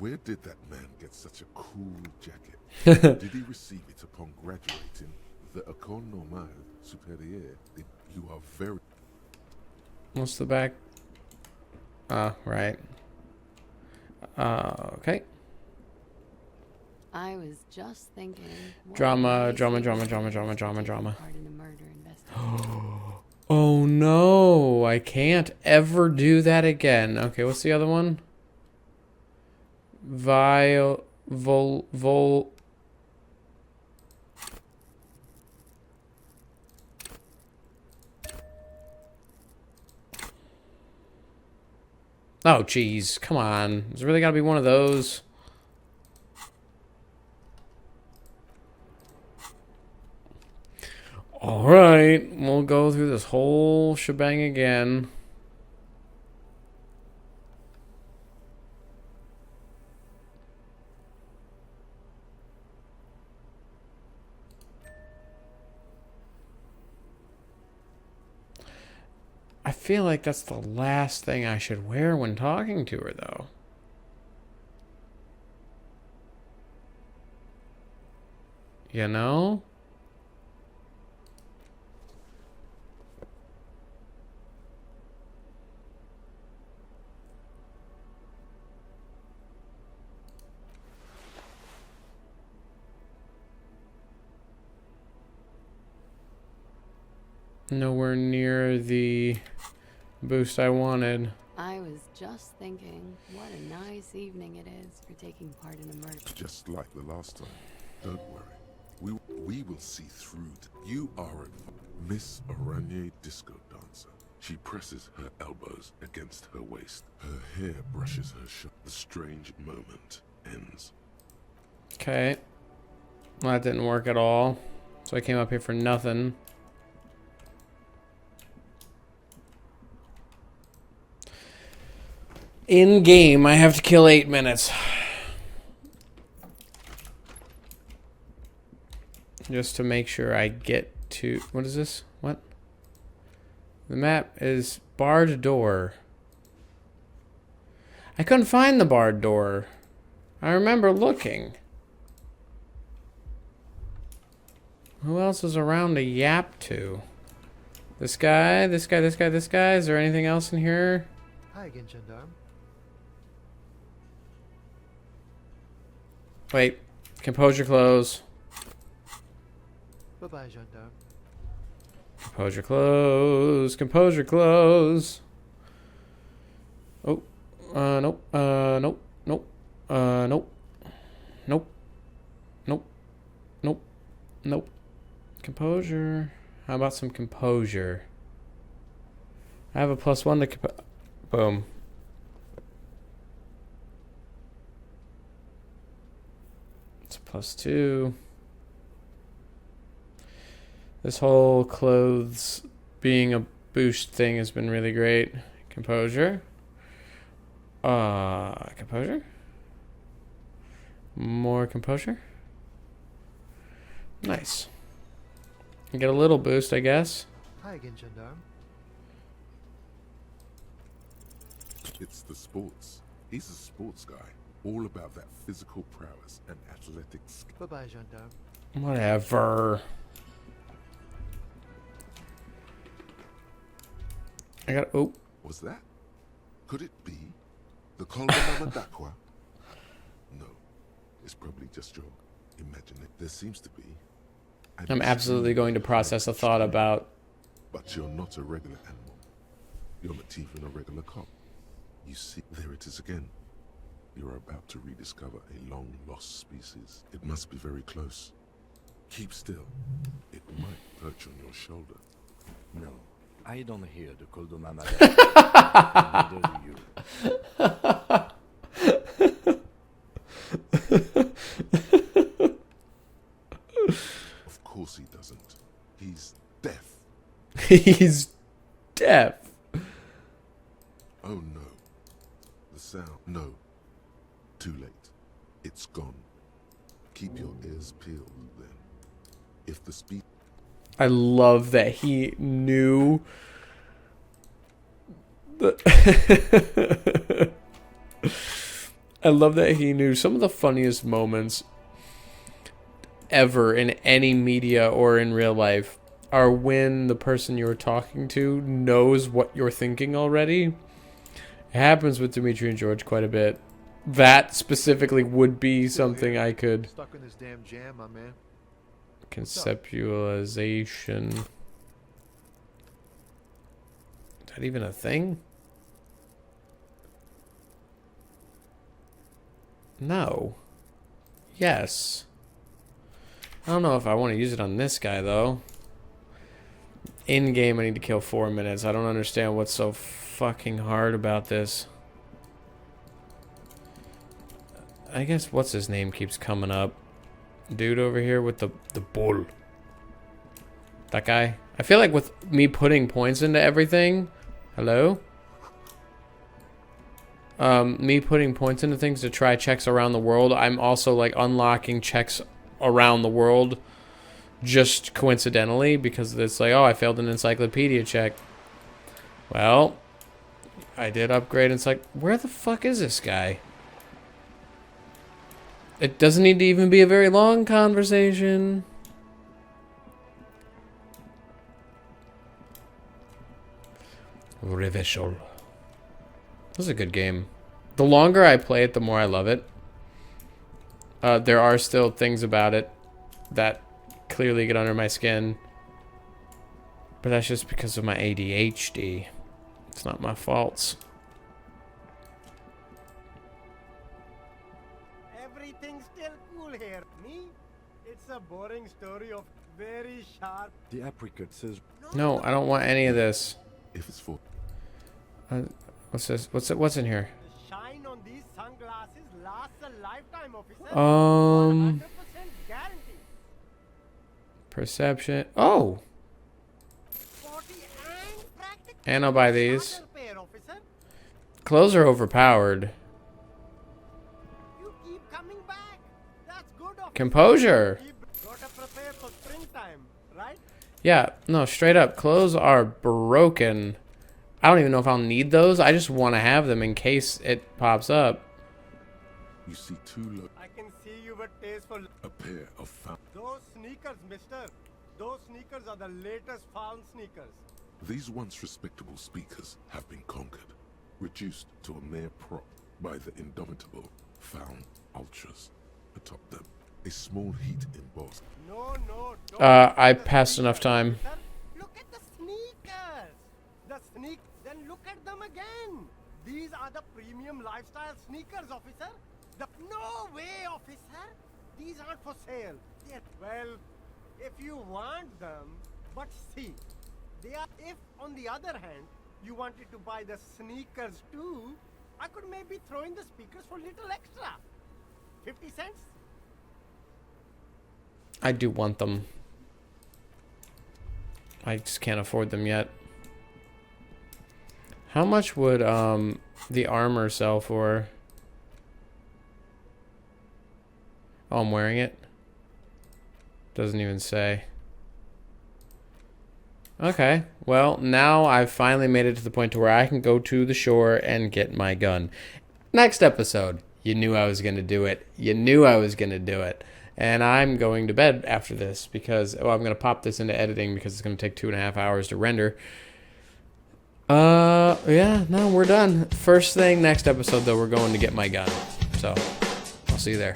Where did that man get such a cool jacket? Did he receive it upon graduating the École Normale Supérieure? You are very... What's the back? Right. Okay. I was just thinking... Drama. Oh no, I can't ever do that again. Okay, what's the other one? Oh, geez. Come on. There's really got to be one of those. Alright. We'll go through this whole shebang again. feel like that's the last thing I should wear when talking to her, though. You know? Nowhere near the boost I wanted. I was just thinking, what a nice evening it is for taking part in a murder. Just like the last time. Don't worry. We will see through. You are a Miss Aranye disco dancer. She presses her elbows against her waist. Her hair brushes her shoulder. The strange moment ends. Okay. Well, that didn't work at all. So I came up here for nothing. In game, I have to kill 8 minutes. Just to make sure I get to... What is this? What? The map is barred door. I couldn't find the barred door. I remember looking. Who else is around to yap to? This guy, this guy, this guy, this guy. Is there anything else in here? Hi again, Gendarme. Wait. Composure close. Bye-bye, Gendarme. Composure close. Composure close. Oh. Nope. Nope. Nope. Nope. Nope. Nope. Nope. Nope. Composure. How about some composure? I have a +1 to boom. It's a +2. This whole clothes being a boost thing has been really great. Composure. Composure. More composure. Nice. I get a little boost, I guess. Hi again, Gendarme. It's the sports. He's a sports guy. All about that physical prowess and athletics. Bye-bye, Gendarme. Whatever. I got... Oh. Was that? Could it be the Colbert d'Aqua? No. It's probably just your imagination. There seems to be. I'm absolutely going to process a thought about... But you're not a regular animal. You're not even a regular cop. You see, there it is again. You're about to rediscover a long-lost species. It must be very close. Keep still. It might perch on your shoulder. No, I don't hear the Coldomama. Neither do you. Of course he doesn't. He's deaf. He's deaf. Oh no. The sound. No. Too late. It's gone. Keep your ears peeled then. If the speed... I love that he knew I love that he knew some of the funniest moments ever in any media or in real life are when the person you're talking to knows what you're thinking already. It happens with Dimitri and George quite a bit. That specifically would be something I could... Stuck in this damn jam, my man. Conceptualization. Is that even a thing? No. Yes. I don't know if I want to use it on this guy, though. In-game, I need to kill 4 minutes. I don't understand what's so fucking hard about this. I guess what's his name keeps coming up. Dude over here with the bull. That guy. I feel like with me putting points into everything. Hello? Me putting points into things to try checks around the world. I'm also like unlocking checks around the world just coincidentally because it's like, oh, I failed an encyclopedia check. Well, I did upgrade. It's like, where the fuck is this guy? It doesn't need to even be a very long conversation. Revishal. This is a good game. The longer I play it, the more I love it. There are still things about it that clearly get under my skin. But that's just because of my ADHD. It's not my faults. Everything's still cool here. Me? It's a boring story of very sharp. The apricot says... No, I don't want any of this. If it's for... What's this? What's in here? The shine on these sunglasses lasts a lifetime, officer. 100% guarantee. Perception. Oh! And I'll buy these. Clothes are overpowered. You keep coming back. That's good, officer. Composure. Gotta prepare for springtime, right? Yeah, no, straight up. Clothes are broken. I don't even know if I'll need those. I just want to have them in case it pops up. You see two low... I can see you were tasteful. A pair of found... Those sneakers, mister. Those sneakers are the latest found sneakers. These once respectable speakers have been conquered, reduced to a mere prop by the indomitable found ultras. Atop them, a small heat embossed. No, I passed enough time. Look at the sneakers. Then look at them again. These are the premium lifestyle sneakers, officer. No way, officer. These aren't for sale. Well, if you want them, but see, they are. If, on the other hand, you wanted to buy the sneakers too, I could maybe throw in the speakers for little extra. 50 cents? I do want them. I just can't afford them yet. How much would the armor sell for? Oh, I'm wearing it? Doesn't even say. Okay, well, now I've finally made it to the point to where I can go to the shore and get my gun. Next episode, you knew I was going to do it. You knew I was going to do it. And I'm going to bed after this because, well, I'm going to pop this into editing because it's going to take 2.5 hours to render. Yeah, no, we're done. First thing, next episode, though, we're going to get my gun. So, I'll see you there.